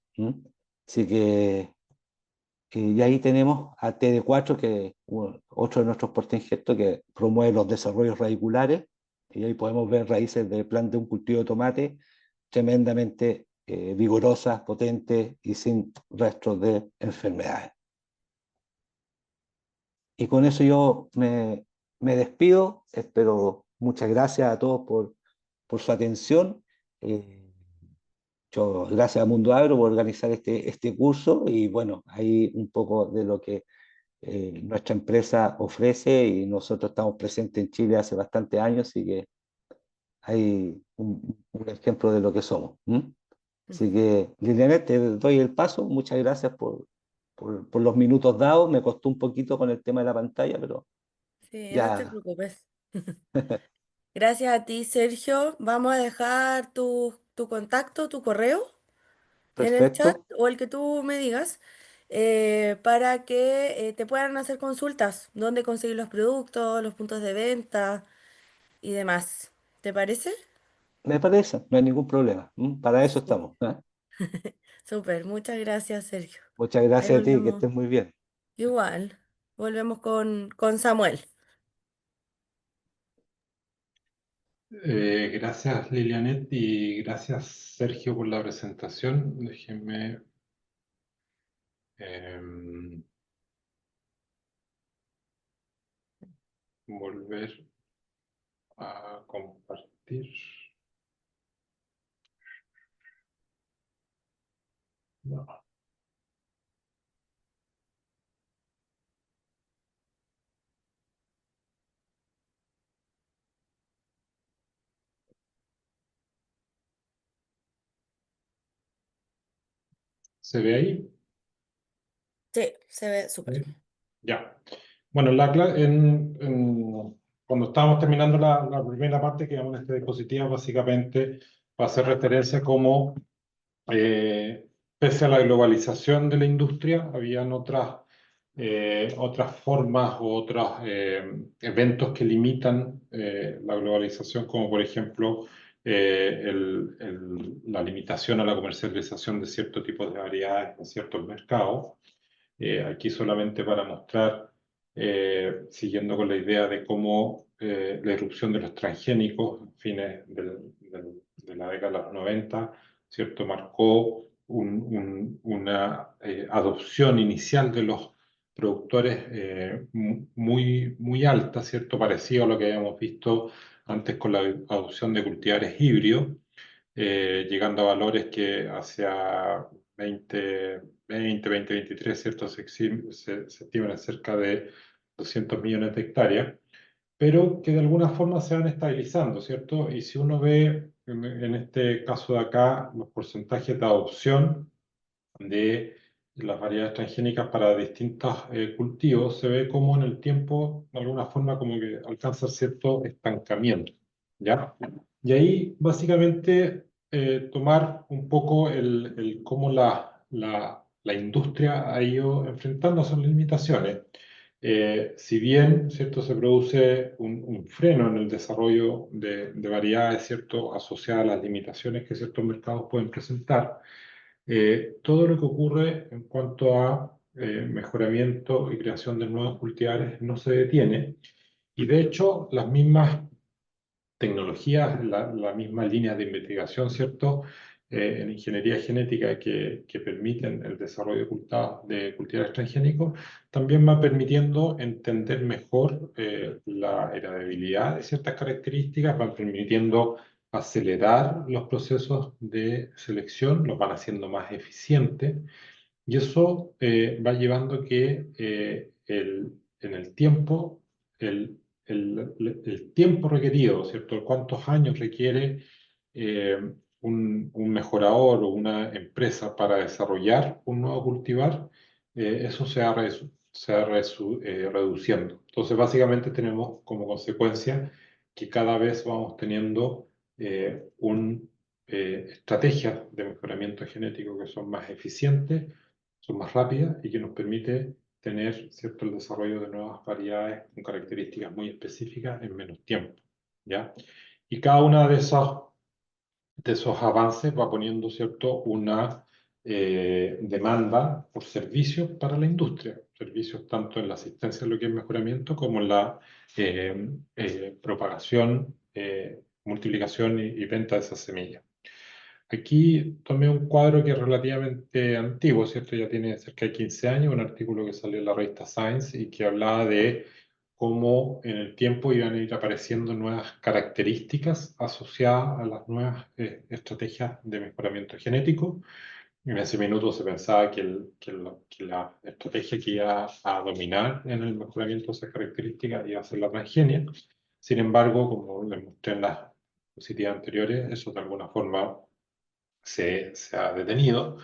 Así que y ahí tenemos a TD4, que es otro de nuestros portainjertos que promueve los desarrollos radiculares, y ahí podemos ver raíces de planta de un cultivo de tomate tremendamente vigorosas, potentes y sin rastros de enfermedades. Y con eso yo me despido. Espero, muchas gracias a todos por su atención. Gracias a Mundo Agro por organizar este curso, y bueno, ahí un poco de lo que nuestra empresa ofrece, y nosotros estamos presentes en Chile hace bastantes años, así que hay un ejemplo de lo que somos. Así que, Liliana, te doy el paso. Muchas gracias por los minutos dados. Me costó un poquito con el tema de la pantalla, pero Sí, no te ya, preocupes. Gracias a ti, Sergio. Vamos a dejar tu contacto, tu correo en el chat, perfecto. o el que tú me digas, para que te puedan hacer consultas, dónde conseguir los productos, los puntos de venta y demás. ¿Te parece? Me parece, no hay ningún problema. Para eso Su- estamos, ¿eh? Súper, muchas gracias, Sergio. Muchas Ahí gracias a ti, que volvemos. estés muy bien. Igual, volvemos con Samuel. Gracias Lilianet y gracias Sergio por la presentación. Déjenme volver a compartir. No. ¿Se ve ahí? Sí, se ve súper. Ya. Bueno, cuando estábamos terminando la primera parte, que en esta diapositiva, básicamente va a hacer referencia como, pese a la globalización de la industria, habían otras formas o otros eventos que limitan la globalización, como por ejemplo la limitación a la comercialización de ciertos tipos de variedades en ciertos mercados. Aquí solamente para mostrar, siguiendo con la idea de cómo la irrupción de los transgénicos a fines de la década de los 90, ¿cierto? Marcó una adopción inicial de los productores muy alta, ¿cierto? Parecido a lo que habíamos visto antes con la adopción de cultivares híbridos, llegando a valores que hacia 2023, ¿cierto? Se estiman en cerca de 200 millones de hectáreas, pero que de alguna forma se van estabilizando, ¿cierto? Y si uno ve en este caso de acá los porcentajes de adopción de las variedades transgénicas para distintos cultivos, se ve como en el tiempo, de alguna forma, como que alcanza cierto estancamiento, ¿ya? Y ahí, básicamente, tomar un poco cómo la industria ha ido enfrentando esas limitaciones. Si bien, ¿cierto?, se produce un freno en el desarrollo de variedades, ¿cierto?, asociadas a las limitaciones que ciertos mercados pueden presentar, todo lo que ocurre en cuanto a mejoramiento y creación de nuevos cultivares no se detiene, y de hecho las mismas tecnologías, la misma línea de investigación, ¿cierto? En ingeniería genética que permiten el desarrollo de cultivares transgénicos, también va permitiendo entender mejor la heredabilidad de ciertas características, van permitiendo acelerar los procesos de selección, los van haciendo más eficientes, y eso va llevando que en el tiempo, el tiempo requerido, ¿cierto? ¿Cuántos años requiere eh, un mejorador o una empresa para desarrollar un nuevo cultivar? Eso se va reduciendo. Entonces, básicamente tenemos como consecuencia que cada vez vamos teniendo estrategias de mejoramiento genético que son más eficientes, son más rápidas y que nos permite tener, ¿cierto?, el desarrollo de nuevas variedades con características muy específicas en menos tiempo, ¿ya? Y cada una de esos avances va poniendo, ¿cierto?, una demanda por servicios para la industria, servicios tanto en la asistencia a lo que es mejoramiento como en la propagación, multiplicación y venta de esas semillas. Aquí tomé un cuadro que es relativamente antiguo, ¿cierto? Ya tiene cerca de 15 años, un artículo que salió en la revista Science y que hablaba de cómo en el tiempo iban a ir apareciendo nuevas características asociadas a las nuevas estrategias de mejoramiento genético. En ese minuto se pensaba que la estrategia que iba a dominar en el mejoramiento de esas características iba a ser la transgenia. Sin embargo, como les mostré en las diapositivas anteriores, eso de alguna forma se ha detenido,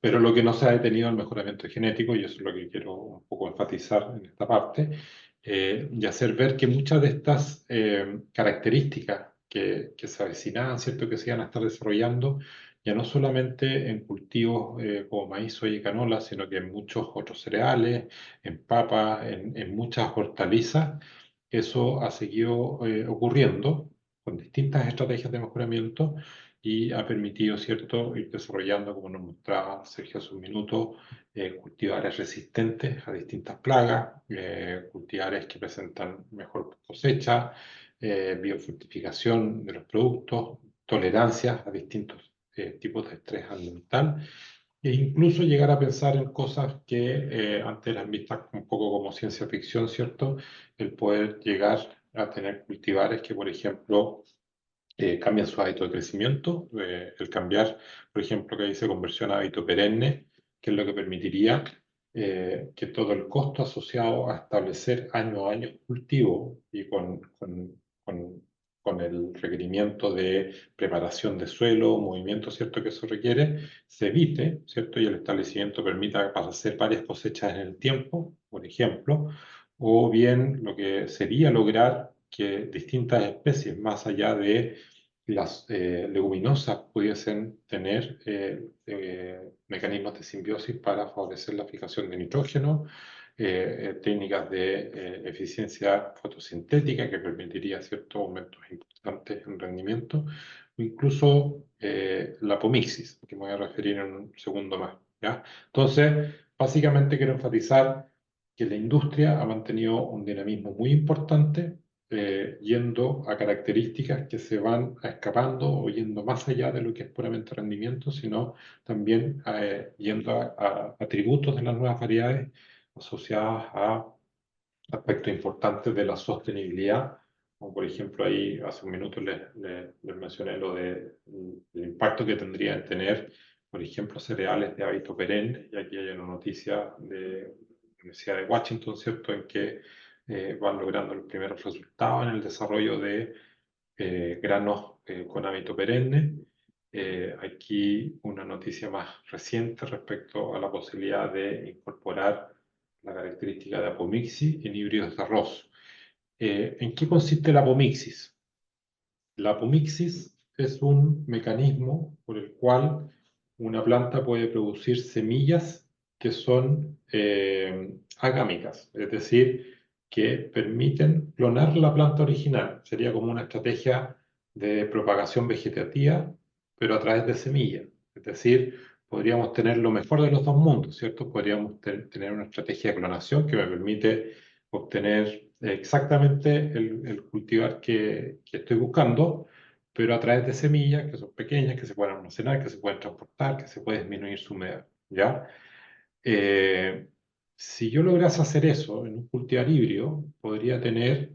pero lo que no se ha detenido es el mejoramiento genético, y eso es lo que quiero un poco enfatizar en esta parte, y hacer ver que muchas de estas características que se avecinaban, ¿cierto?, que se iban a estar desarrollando, ya no solamente en cultivos como maíz, soya y canola, sino que en muchos otros cereales, en papas, en muchas hortalizas, eso ha seguido ocurriendo con distintas estrategias de mejoramiento y ha permitido, ¿cierto?, ir desarrollando, como nos mostraba Sergio hace un minuto, cultivares resistentes a distintas plagas, cultivares que presentan mejor cosecha, biofortificación de los productos, tolerancias a distintos tipos de estrés ambiental, e incluso llegar a pensar en cosas que antes eran vistas un poco como ciencia ficción, ¿cierto? El poder llegar a tener cultivares que, por ejemplo, cambian su hábito de crecimiento, el cambiar, por ejemplo, que dice conversión a hábito perenne, que es lo que permitiría que todo el costo asociado a establecer año a año cultivo y con el requerimiento de preparación de suelo, movimiento, ¿cierto?, que eso requiere, se evite, ¿cierto?, y el establecimiento permita hacer varias cosechas en el tiempo, por ejemplo, o bien lo que sería lograr que distintas especies, más allá de las leguminosas, pudiesen tener mecanismos de simbiosis para favorecer la fijación de nitrógeno, técnicas de eficiencia fotosintética que permitiría ciertos aumentos importantes en rendimiento, o incluso la apomixis, que me voy a referir en un segundo más, ¿ya? Entonces, Básicamente quiero enfatizar que la industria ha mantenido un dinamismo muy importante, yendo a características que se van escapando o yendo más allá de lo que es puramente rendimiento, sino también yendo a atributos de las nuevas variedades asociadas a aspectos importantes de la sostenibilidad, como por ejemplo ahí hace un minuto les mencioné lo de el impacto que tendría en tener, por ejemplo, cereales de hábito perenne, y aquí hay una noticia de la Universidad de Washington, ¿cierto?, en que van logrando los primeros resultados en el desarrollo de granos con hábito perenne. Aquí una noticia más reciente respecto a la posibilidad de incorporar la característica de apomixis en híbridos de arroz. ¿En qué consiste la apomixis? La apomixis es un mecanismo por el cual una planta puede producir semillas que son agámicas, es decir, que permiten clonar la planta original. Sería como una estrategia de propagación vegetativa, pero a través de semillas. Es decir, podríamos tener lo mejor de los dos mundos, ¿cierto? Podríamos tener una estrategia de clonación que me permite obtener exactamente el cultivar que estoy buscando, pero a través de semillas que son pequeñas, que se pueden almacenar, que se pueden transportar, que se puede disminuir su humedad, ¿ya? Si yo lograse hacer eso en un cultivar híbrido, podría tener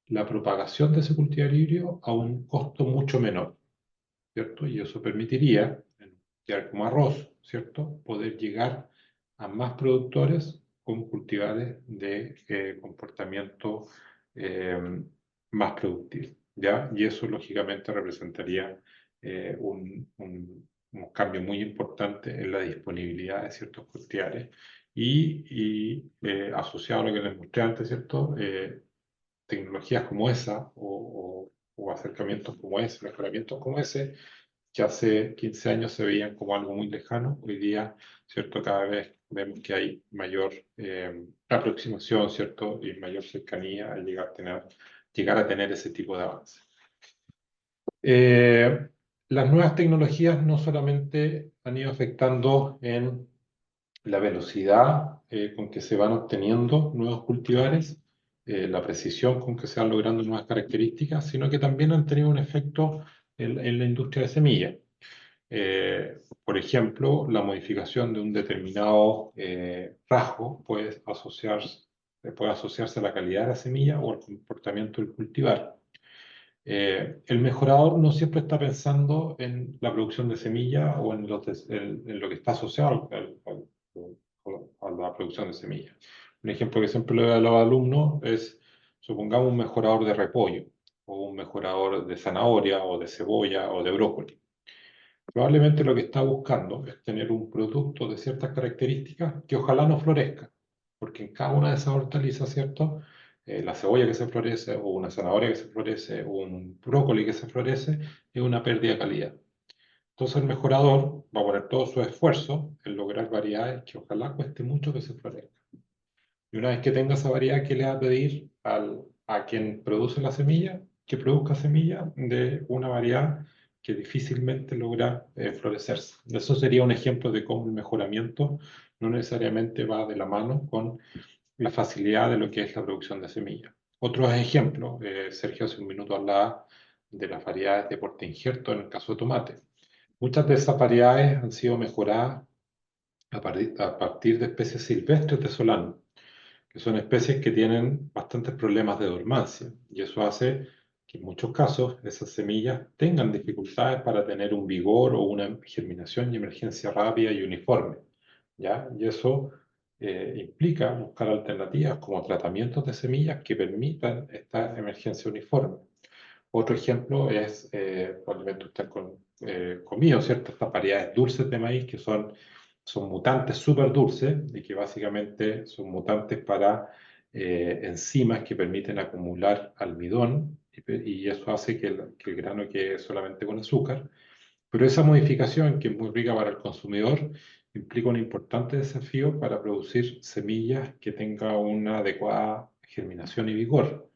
la propagación de ese cultivar híbrido a un costo mucho menor, ¿cierto? Y eso permitiría, en un cultivar como arroz, ¿cierto?, poder llegar a más productores con cultivares de comportamiento más productivo, ¿ya? Y eso lógicamente representaría un cambio muy importante en la disponibilidad de ciertos cultivares y asociado a lo que les mostré antes, ¿cierto? Tecnologías como esa o acercamientos como ese, mejoramientos como ese, que hace 15 años se veían como algo muy lejano, hoy día, ¿cierto? Cada vez vemos que hay mayor aproximación, ¿cierto? Y mayor cercanía al llegar a tener ese tipo de avance. Las nuevas tecnologías no solamente han ido afectando en la velocidad con que se van obteniendo nuevos cultivares, la precisión con que se van logrando nuevas características, sino que también han tenido un efecto en la industria de semillas. Por ejemplo, la modificación de un determinado rasgo puede asociarse a la calidad de la semilla o al comportamiento del cultivar. El mejorador no siempre está pensando en la producción de semilla o en lo que está asociado a la producción de semillas. Un ejemplo que siempre le doy a los alumnos es, supongamos, un mejorador de repollo o un mejorador de zanahoria o de cebolla o de brócoli. Probablemente lo que está buscando es tener un producto de ciertas características que ojalá no florezca, porque en cada una de esas hortalizas, ¿cierto? La cebolla que se florece, o una zanahoria que se florece, o un brócoli que se florece, es una pérdida de calidad. Entonces el mejorador va a poner todo su esfuerzo en lograr variedades que ojalá cueste mucho que se florezcan. Y una vez que tenga esa variedad, ¿qué le va a pedir a quien produce la semilla? Que produzca semilla de una variedad que difícilmente logra florecerse. Eso sería un ejemplo de cómo el mejoramiento no necesariamente va de la mano con la facilidad de lo que es la producción de semillas. Otros ejemplos, Sergio hace un minuto hablaba de las variedades de porte injerto en el caso de tomate. Muchas de esas variedades han sido mejoradas a partir de especies silvestres de solano, que son especies que tienen bastantes problemas de dormancia, y eso hace que en muchos casos esas semillas tengan dificultades para tener un vigor o una germinación y emergencia rápida y uniforme, ¿ya? Y eso implica buscar alternativas como tratamientos de semillas que permitan esta emergencia uniforme. Otro ejemplo es, probablemente usted ha comido, ¿cierto? Estas variedades dulces de maíz que son mutantes súper dulces y que básicamente son mutantes para enzimas que permiten acumular almidón y eso hace que el grano quede solamente con azúcar. Pero esa modificación, que es muy rica para el consumidor, implica un importante desafío para producir semillas que tengan una adecuada germinación y vigor,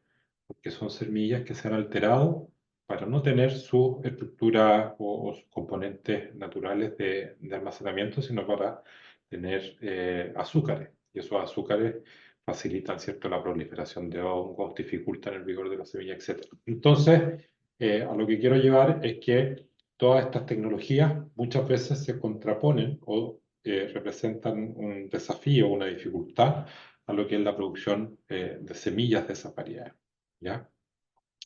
porque son semillas que se han alterado para no tener su estructura o sus componentes naturales de almacenamiento, sino para tener azúcares, y esos azúcares facilitan, ¿cierto?, la proliferación de hongos, dificultan el vigor de la semilla, etc. Entonces, a lo que quiero llevar es que todas estas tecnologías muchas veces se contraponen o representan un desafío, una dificultad a lo que es la producción de semillas de esas variedades, ¿ya?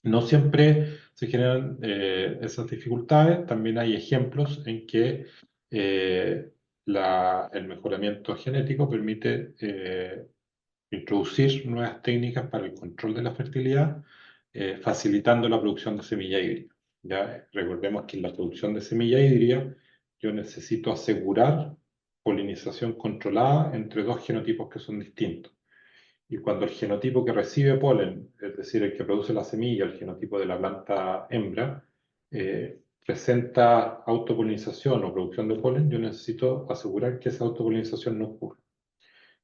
No siempre se generan esas dificultades, también hay ejemplos en que el mejoramiento genético permite introducir nuevas técnicas para el control de la fertilidad, facilitando la producción de semilla híbrida. Ya recordemos que en la producción de semilla híbrida yo necesito asegurar polinización controlada entre dos genotipos que son distintos. Y cuando el genotipo que recibe polen, es decir, el que produce la semilla, el genotipo de la planta hembra, presenta autopolinización o producción de polen, yo necesito asegurar que esa autopolinización no ocurra.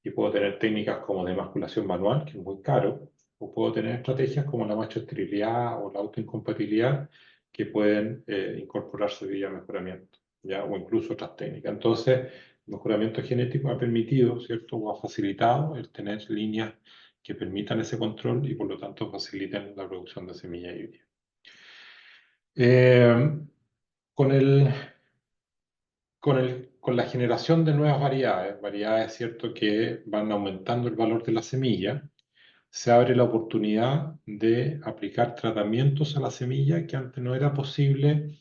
Y puedo tener técnicas como de emasculación manual, que es muy caro, o puedo tener estrategias como la machoesterilidad o la autoincompatibilidad, que pueden incorporarse vía mejoramiento, ¿ya? O incluso otras técnicas. Entonces, el mejoramiento genético ha permitido, ¿cierto?, o ha facilitado el tener líneas que permitan ese control y por lo tanto faciliten la producción de semilla híbrida. Con la generación de nuevas variedades, ¿cierto?, que van aumentando el valor de la semilla, se abre la oportunidad de aplicar tratamientos a la semilla que antes no era posible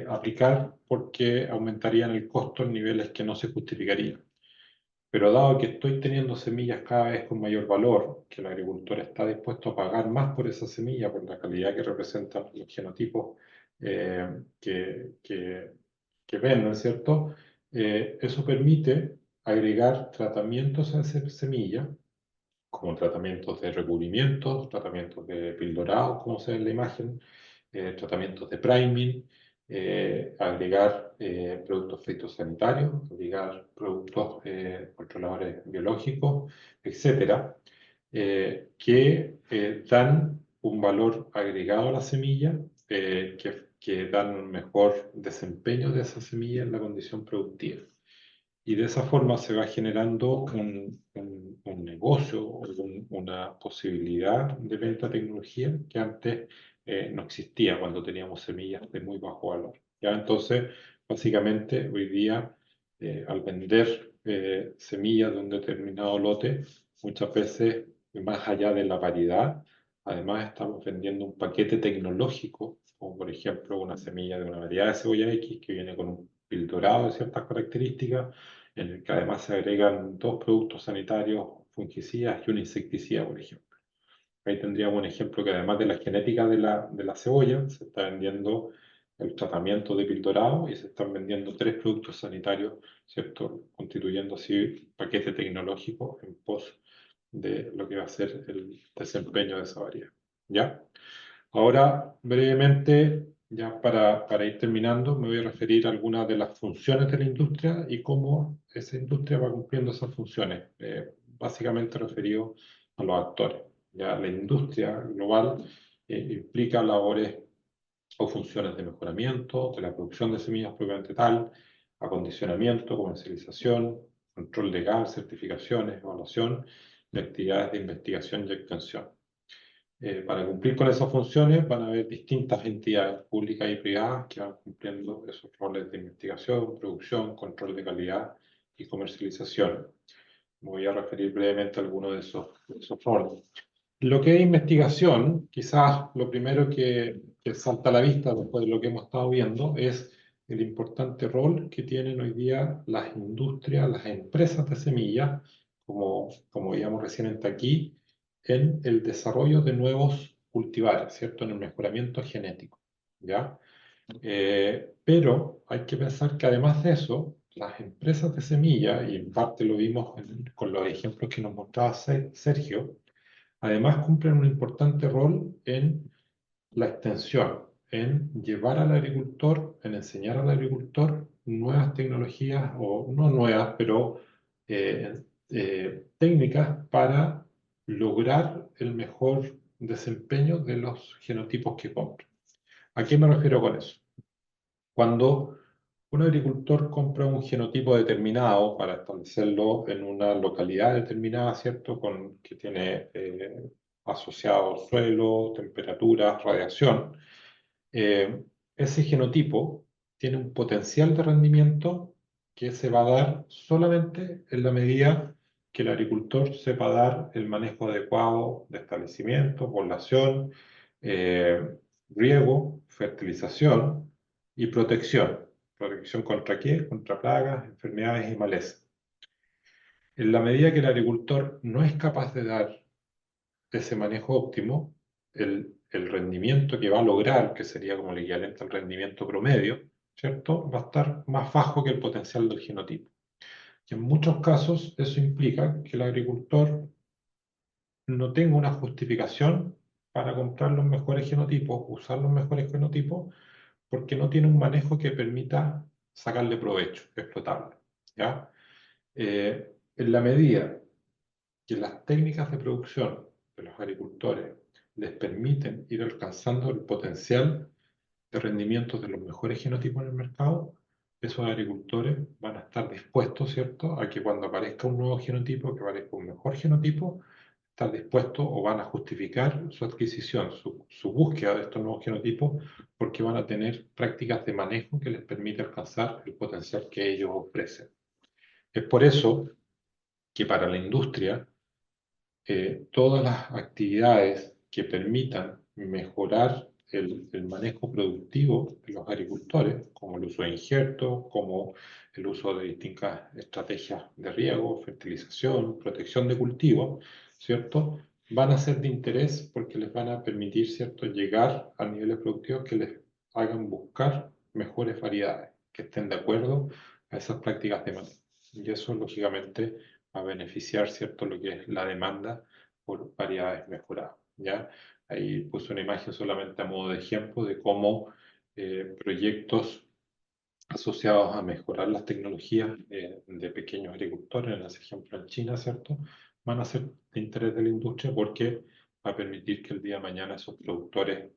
aplicar porque aumentarían el costo en niveles que no se justificarían. Pero dado que estoy teniendo semillas cada vez con mayor valor, que el agricultor está dispuesto a pagar más por esa semilla, por la calidad que representan los genotipos que venden, ¿cierto? Eso permite agregar tratamientos a esa semilla, como tratamientos de recubrimiento, tratamientos de pildorado, como se ve en la imagen, tratamientos de priming, agregar productos fitosanitarios, agregar productos controladores biológicos, etcétera, que dan un valor agregado a la semilla, que dan un mejor desempeño de esa semilla en la condición productiva. Y de esa forma se va generando un negocio, una posibilidad de venta de tecnología que antes no existía cuando teníamos semillas de muy bajo valor. ¿Ya? Entonces, básicamente, hoy día, al vender semillas de un determinado lote, muchas veces, más allá de la variedad, además estamos vendiendo un paquete tecnológico, como por ejemplo una semilla de una variedad de cebolla X que viene con un pildorado de ciertas características, en el que además se agregan dos productos sanitarios, fungicidas y un insecticida, por ejemplo. Ahí tendríamos un ejemplo que además de la genética de la cebolla, se está vendiendo el tratamiento de pildorado y se están vendiendo 3 productos sanitarios, ¿cierto?, constituyendo así un paquete tecnológico en pos de lo que va a ser el desempeño de esa variedad. ¿Ya? Ahora, brevemente, ya para ir terminando, me voy a referir a algunas de las funciones de la industria y cómo esa industria va cumpliendo esas funciones, básicamente referido a los actores. Ya la industria global implica labores o funciones de mejoramiento, de la producción de semillas propiamente tal, acondicionamiento, comercialización, control legal, certificaciones, evaluación y actividades de investigación y extensión. Para cumplir con esas funciones van a haber distintas entidades públicas y privadas que van cumpliendo esos roles de investigación, producción, control de calidad y comercialización. Me voy a referir brevemente a algunos de esos roles. Lo que es investigación, quizás lo primero que salta a la vista después de lo que hemos estado viendo es el importante rol que tienen hoy día las industrias, las empresas de semillas, como veíamos recientemente aquí, en el desarrollo de nuevos cultivares, ¿cierto? En el mejoramiento genético, ¿ya? Pero hay que pensar que además de eso, las empresas de semilla, y en parte lo vimos con los ejemplos que nos mostraba Sergio, además cumplen un importante rol en la extensión, en llevar al agricultor, en enseñar al agricultor nuevas tecnologías, o no nuevas, pero técnicas para lograr el mejor desempeño de los genotipos que compran. ¿A qué me refiero con eso? Cuando Un agricultor compra un genotipo determinado para establecerlo en una localidad determinada, ¿cierto? Que tiene asociado suelo, temperaturas, radiación. Ese genotipo tiene un potencial de rendimiento que se va a dar solamente en la medida que el agricultor sepa dar el manejo adecuado de establecimiento, población, riego, fertilización y protección. ¿Protección contra qué? Contra plagas, enfermedades y malezas. En la medida que el agricultor no es capaz de dar ese manejo óptimo, el rendimiento que va a lograr, que sería como el equivalente al rendimiento promedio, ¿cierto? Va a estar más bajo que el potencial del genotipo. Y en muchos casos eso implica que el agricultor no tenga una justificación para comprar los mejores genotipos, usar los mejores genotipos, porque no tiene un manejo que permita sacarle provecho, explotarlo, ¿ya? En la medida que las técnicas de producción de los agricultores les permiten ir alcanzando el potencial de rendimiento de los mejores genotipos en el mercado, esos agricultores van a estar dispuestos, ¿cierto?, a que cuando aparezca un nuevo genotipo, que aparezca un mejor genotipo, estar dispuestos o van a justificar su adquisición, su búsqueda de estos nuevos genotipos, porque van a tener prácticas de manejo que les permite alcanzar el potencial que ellos ofrecen. Es por eso que para la industria, todas las actividades que permitan mejorar el manejo productivo de los agricultores, como el uso de injertos, como el uso de distintas estrategias de riego, fertilización, protección de cultivos, ¿cierto?, van a ser de interés porque les van a permitir, ¿cierto?, llegar a niveles productivos que les hagan buscar mejores variedades, que estén de acuerdo a esas prácticas de manejo. Y eso, lógicamente, va a beneficiar, ¿cierto?, lo que es la demanda por variedades mejoradas, ¿ya? Ahí puse una imagen solamente a modo de ejemplo de cómo proyectos asociados a mejorar las tecnologías de pequeños agricultores, en ese ejemplo en China, ¿cierto?, van a ser de interés de la industria porque va a permitir que el día de mañana esos productores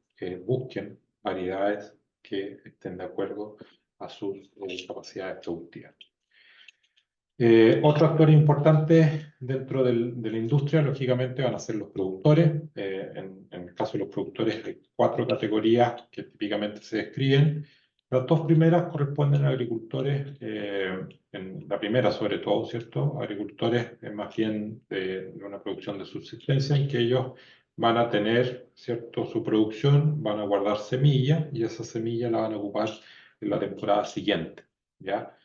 busquen variedades que estén de acuerdo a sus capacidades productivas. Otro actor importante dentro de la industria, lógicamente, van a ser los productores. En el caso de los productores, hay 4 categorías que típicamente se describen. Las 2 primeras corresponden a agricultores, en la primera sobre todo, ¿cierto? Agricultores más bien de una producción de subsistencia, en que ellos van a tener, ¿cierto?, su producción, van a guardar semilla y esa semilla la van a ocupar en la temporada siguiente, ¿ya?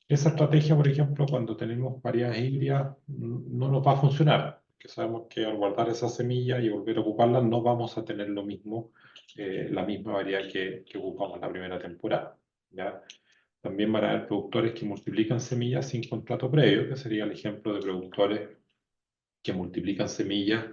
Esa estrategia, por ejemplo, cuando tenemos variedades híbridas, no nos va a funcionar, porque sabemos que al guardar esa semilla y volver a ocuparla, no vamos a tener lo mismo, la misma variedad que ocupamos en la primera temporada, ¿ya? También van a haber productores que multiplican semillas sin contrato previo, que sería el ejemplo de productores que multiplican semillas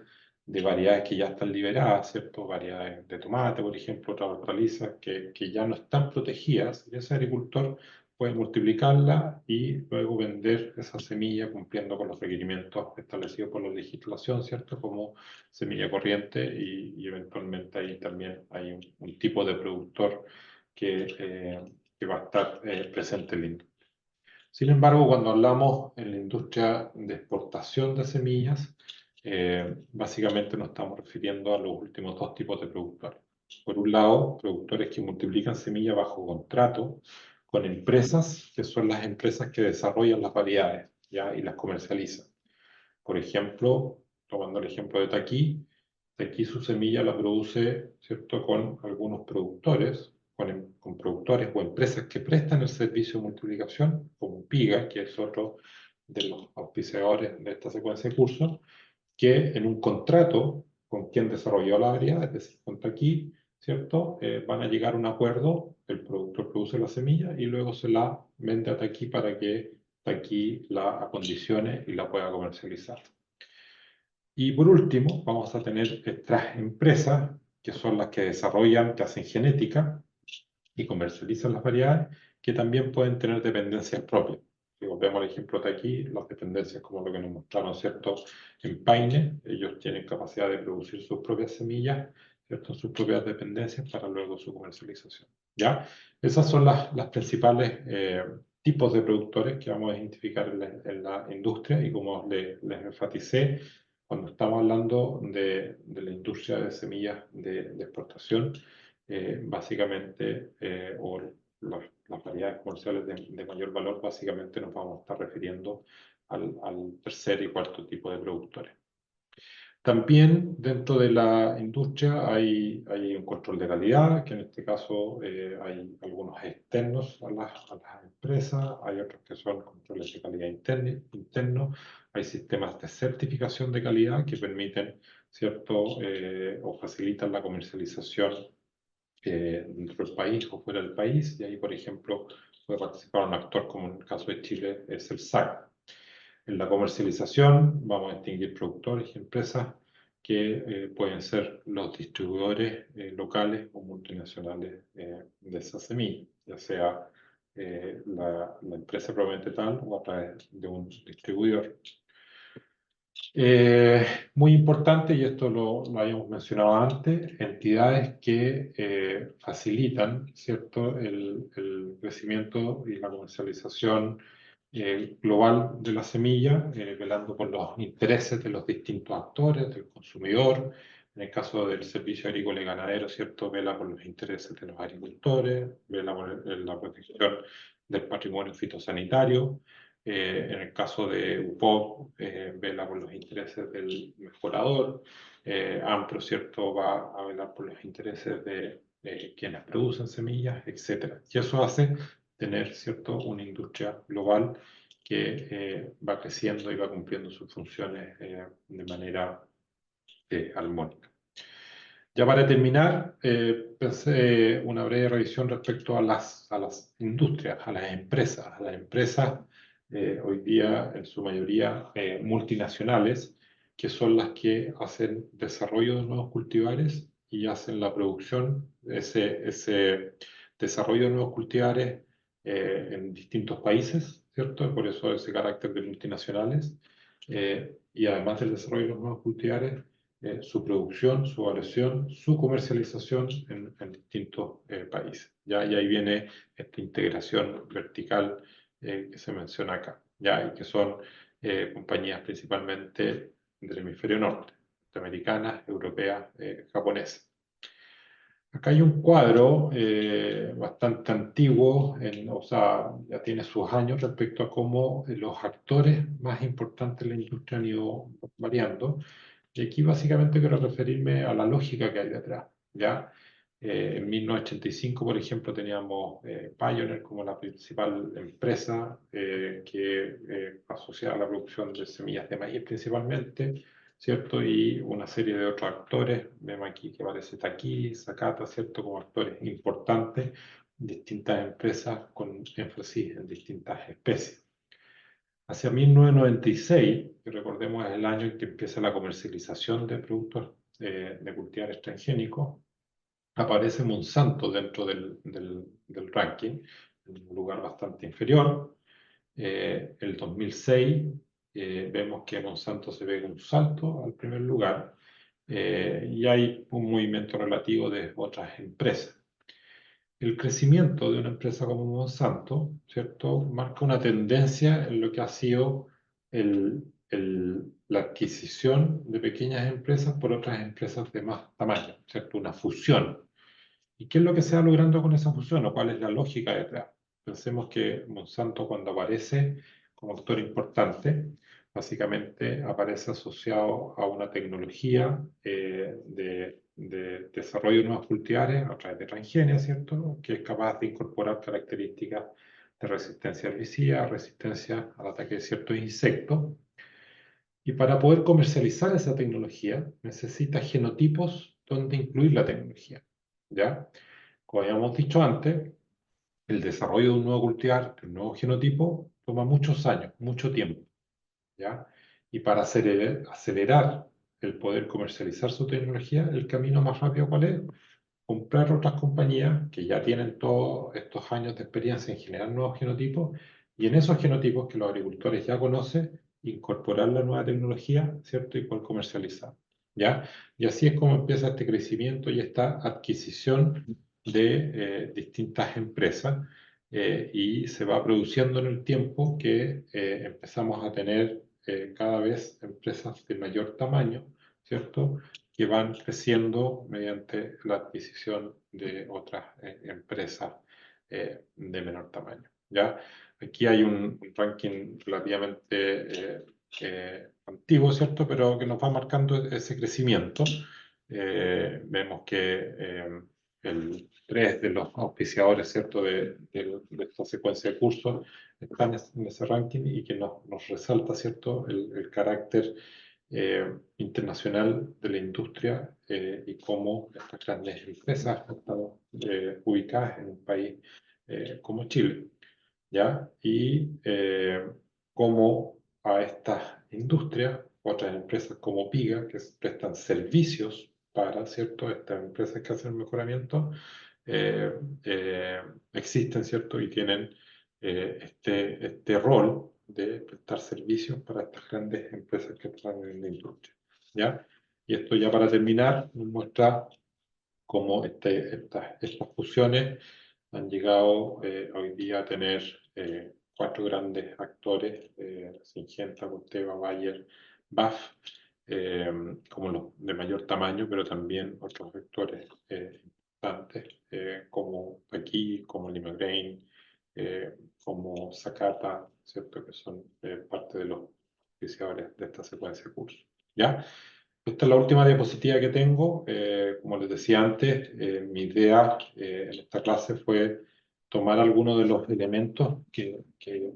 de variedades que ya están liberadas, ¿cierto? Variedades de tomate, por ejemplo, otras hortalizas que ya no están protegidas, y ese agricultor puede multiplicarla y luego vender esa semilla cumpliendo con los requerimientos establecidos por la legislación, ¿cierto?, como semilla corriente, y eventualmente ahí también hay un tipo de productor que va a estar presente en la industria. Sin embargo, cuando hablamos en la industria de exportación de semillas, básicamente nos estamos refiriendo a los últimos 2 tipos de productores. Por un lado, productores que multiplican semillas bajo contrato con empresas, que son las empresas que desarrollan las variedades, ¿ya?, y las comercializan. Por ejemplo, tomando el ejemplo de Taqui su semilla la produce, ¿cierto?, con algunos productores, con productores o empresas que prestan el servicio de multiplicación, como PIGA, que es otro de los auspiciadores de esta secuencia de cursos, que en un contrato con quien desarrolló la variedad, es decir, con Taqui, ¿cierto?, van a llegar a un acuerdo, el productor produce la semilla y luego se la vende a Taqui para que Taqui la acondicione y la pueda comercializar. Y por último, vamos a tener estas empresas, que son las que desarrollan, que hacen genética y comercializan las variedades, que también pueden tener dependencias propias. Si volvemos al ejemplo de aquí, las dependencias como lo que nos mostraron, ¿cierto?, en Paine, ellos tienen capacidad de producir sus propias semillas ¿cierto? Sus propias dependencias para luego su comercialización. ¿Ya? Esas son las principales tipos de productores que vamos a identificar en la industria, y como les enfaticé, cuando estamos hablando de la industria de semillas de exportación, básicamente, o las variedades comerciales de mayor valor, básicamente nos vamos a estar refiriendo al tercer y cuarto tipo de productores. También dentro de la industria hay un control de calidad, que en este caso hay algunos externos a las empresas, hay otros que son controles de calidad internos, hay sistemas de certificación de calidad que permiten, ¿cierto?, o facilitan la comercialización dentro del país o fuera del país, y ahí, por ejemplo, puede participar un actor, como en el caso de Chile es el SAC. En la comercialización vamos a distinguir productores y empresas que pueden ser los distribuidores locales o multinacionales de esa semilla, ya sea la empresa propiamente tal o a través de un distribuidor. Muy importante, y esto lo habíamos mencionado antes, entidades que facilitan, ¿cierto?, el crecimiento y la comercialización global de la semilla, velando por los intereses de los distintos actores, del consumidor. En el caso del servicio agrícola y ganadero, ¿cierto?, vela por los intereses de los agricultores, vela por la protección del patrimonio fitosanitario. En el caso de UPOV, vela por los intereses del mejorador. AMPRO, ¿cierto?, va a velar por los intereses de quienes producen semillas, etc. Y eso hace tener, ¿cierto?, una industria global que va creciendo y va cumpliendo sus funciones de manera armónica. Ya para terminar, pensé una breve revisión respecto a las industrias, a las empresas. A las empresas hoy día, en su mayoría, multinacionales, que son las que hacen desarrollo de nuevos cultivares y hacen la producción, ese desarrollo de nuevos cultivares en distintos países, ¿cierto? Por eso ese carácter de multinacionales. Y además del desarrollo de los nuevos cultivares, su producción, su evaluación, su comercialización en distintos países. ¿Ya? Y ahí viene esta integración vertical que se menciona acá, ¿ya? Y que son compañías principalmente del hemisferio norte, norteamericanas, europeas, japonesas. Acá hay un cuadro bastante antiguo, o sea, ya tiene sus años respecto a cómo los actores más importantes de la industria han ido variando. Y aquí básicamente quiero referirme a la lógica que hay detrás, ¿ya? En 1985, por ejemplo, teníamos Pioneer como la principal empresa que asociada a la producción de semillas de maíz principalmente, ¿cierto? Y una serie de otros actores, vemos aquí que aparece Taki, Sakata, ¿cierto? Como actores importantes, distintas empresas con énfasis en distintas especies. Hacia 1996, que recordemos es el año en que empieza la comercialización de productos de cultivares transgénicos, aparece Monsanto dentro del ranking, en un lugar bastante inferior. El 2006 vemos que Monsanto se pega un salto al primer lugar y hay un movimiento relativo de otras empresas. El crecimiento de una empresa como Monsanto, ¿cierto?, marca una tendencia en lo que ha sido la adquisición de pequeñas empresas por otras empresas de más tamaño, ¿cierto?, una fusión. ¿Y qué es lo que se va logrando con esa fusión o cuál es la lógica detrás? Pensemos que Monsanto, cuando aparece como actor importante, básicamente aparece asociado a una tecnología de desarrollo de nuevos cultivares a través de transgenia, ¿cierto?, que es capaz de incorporar características de resistencia herbicida, resistencia al ataque de ciertos insectos. Y para poder comercializar esa tecnología, necesita genotipos donde incluir la tecnología, ¿ya? Como habíamos dicho antes, el desarrollo de un nuevo cultivar, de un nuevo genotipo, toma muchos años, mucho tiempo, ¿ya? Y para acelerar el poder comercializar su tecnología, el camino más rápido, ¿cuál es? Comprar otras compañías que ya tienen todos estos años de experiencia en generar nuevos genotipos, y en esos genotipos que los agricultores ya conocen, incorporar la nueva tecnología, ¿cierto? Y poder comercializar. ¿ya? Y así es como empieza este crecimiento y esta adquisición de distintas empresas, y se va produciendo en el tiempo que empezamos a tener cada vez empresas de mayor tamaño, ¿cierto? Que van creciendo mediante la adquisición de otras empresas de menor tamaño, ¿ya? Aquí hay un ranking relativamente antiguo, ¿cierto? Pero que nos va marcando ese crecimiento. Vemos que el 3 de los auspiciadores, ¿cierto? De esta secuencia de cursos están en ese ranking y que nos resalta, ¿cierto? El carácter internacional de la industria y cómo estas grandes empresas están ubicadas en un país como Chile, ¿ya? Y cómo a estas industrias, otras empresas como Piga, que prestan servicios para, ¿cierto? Estas empresas que hacen mejoramiento, eh, existen, ¿cierto? Y tienen este rol de prestar servicios para estas grandes empresas que están en la industria, ¿ya? Y esto ya para terminar, nos muestra cómo estas fusiones han llegado hoy día a tener 4 grandes actores, Syngenta, Corteva, Bayer, BASF, como los de mayor tamaño, pero también otros actores importantes, como aquí, como Limagrain, como Sakata, ¿cierto? Que son parte de los auspiciadores de esta secuencia de cursos, ¿ya? Esta es la última diapositiva que tengo. Como les decía antes, mi idea en esta clase fue tomar algunos de los elementos que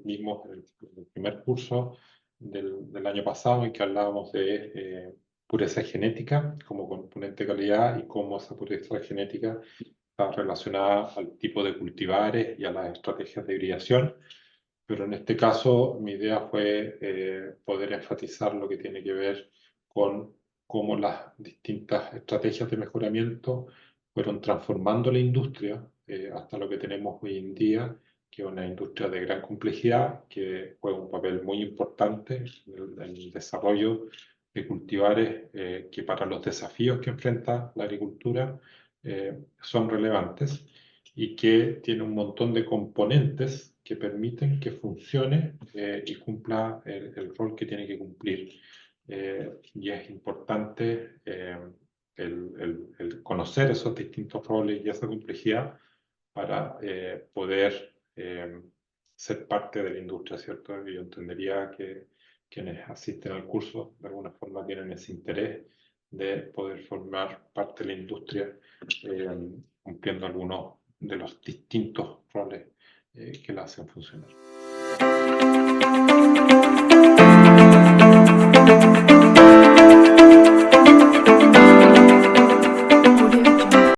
vimos en el primer curso del año pasado, en que hablábamos de pureza genética como componente de calidad y cómo esa pureza genética está relacionada al tipo de cultivares y a las estrategias de hibridación. Pero en este caso mi idea fue poder enfatizar lo que tiene que ver con cómo las distintas estrategias de mejoramiento fueron transformando la industria hasta lo que tenemos hoy en día, que es una industria de gran complejidad, que juega un papel muy importante en el desarrollo de cultivares que para los desafíos que enfrenta la agricultura son relevantes y que tiene un montón de componentes que permiten que funcione y cumpla el rol que tiene que cumplir. Y es importante el conocer esos distintos roles y esa complejidad para poder ser parte de la industria, ¿cierto? Y yo entendería que quienes asisten al curso de alguna forma tienen ese interés de poder formar parte de la industria cumpliendo algunos de los distintos roles que la hacen funcionar.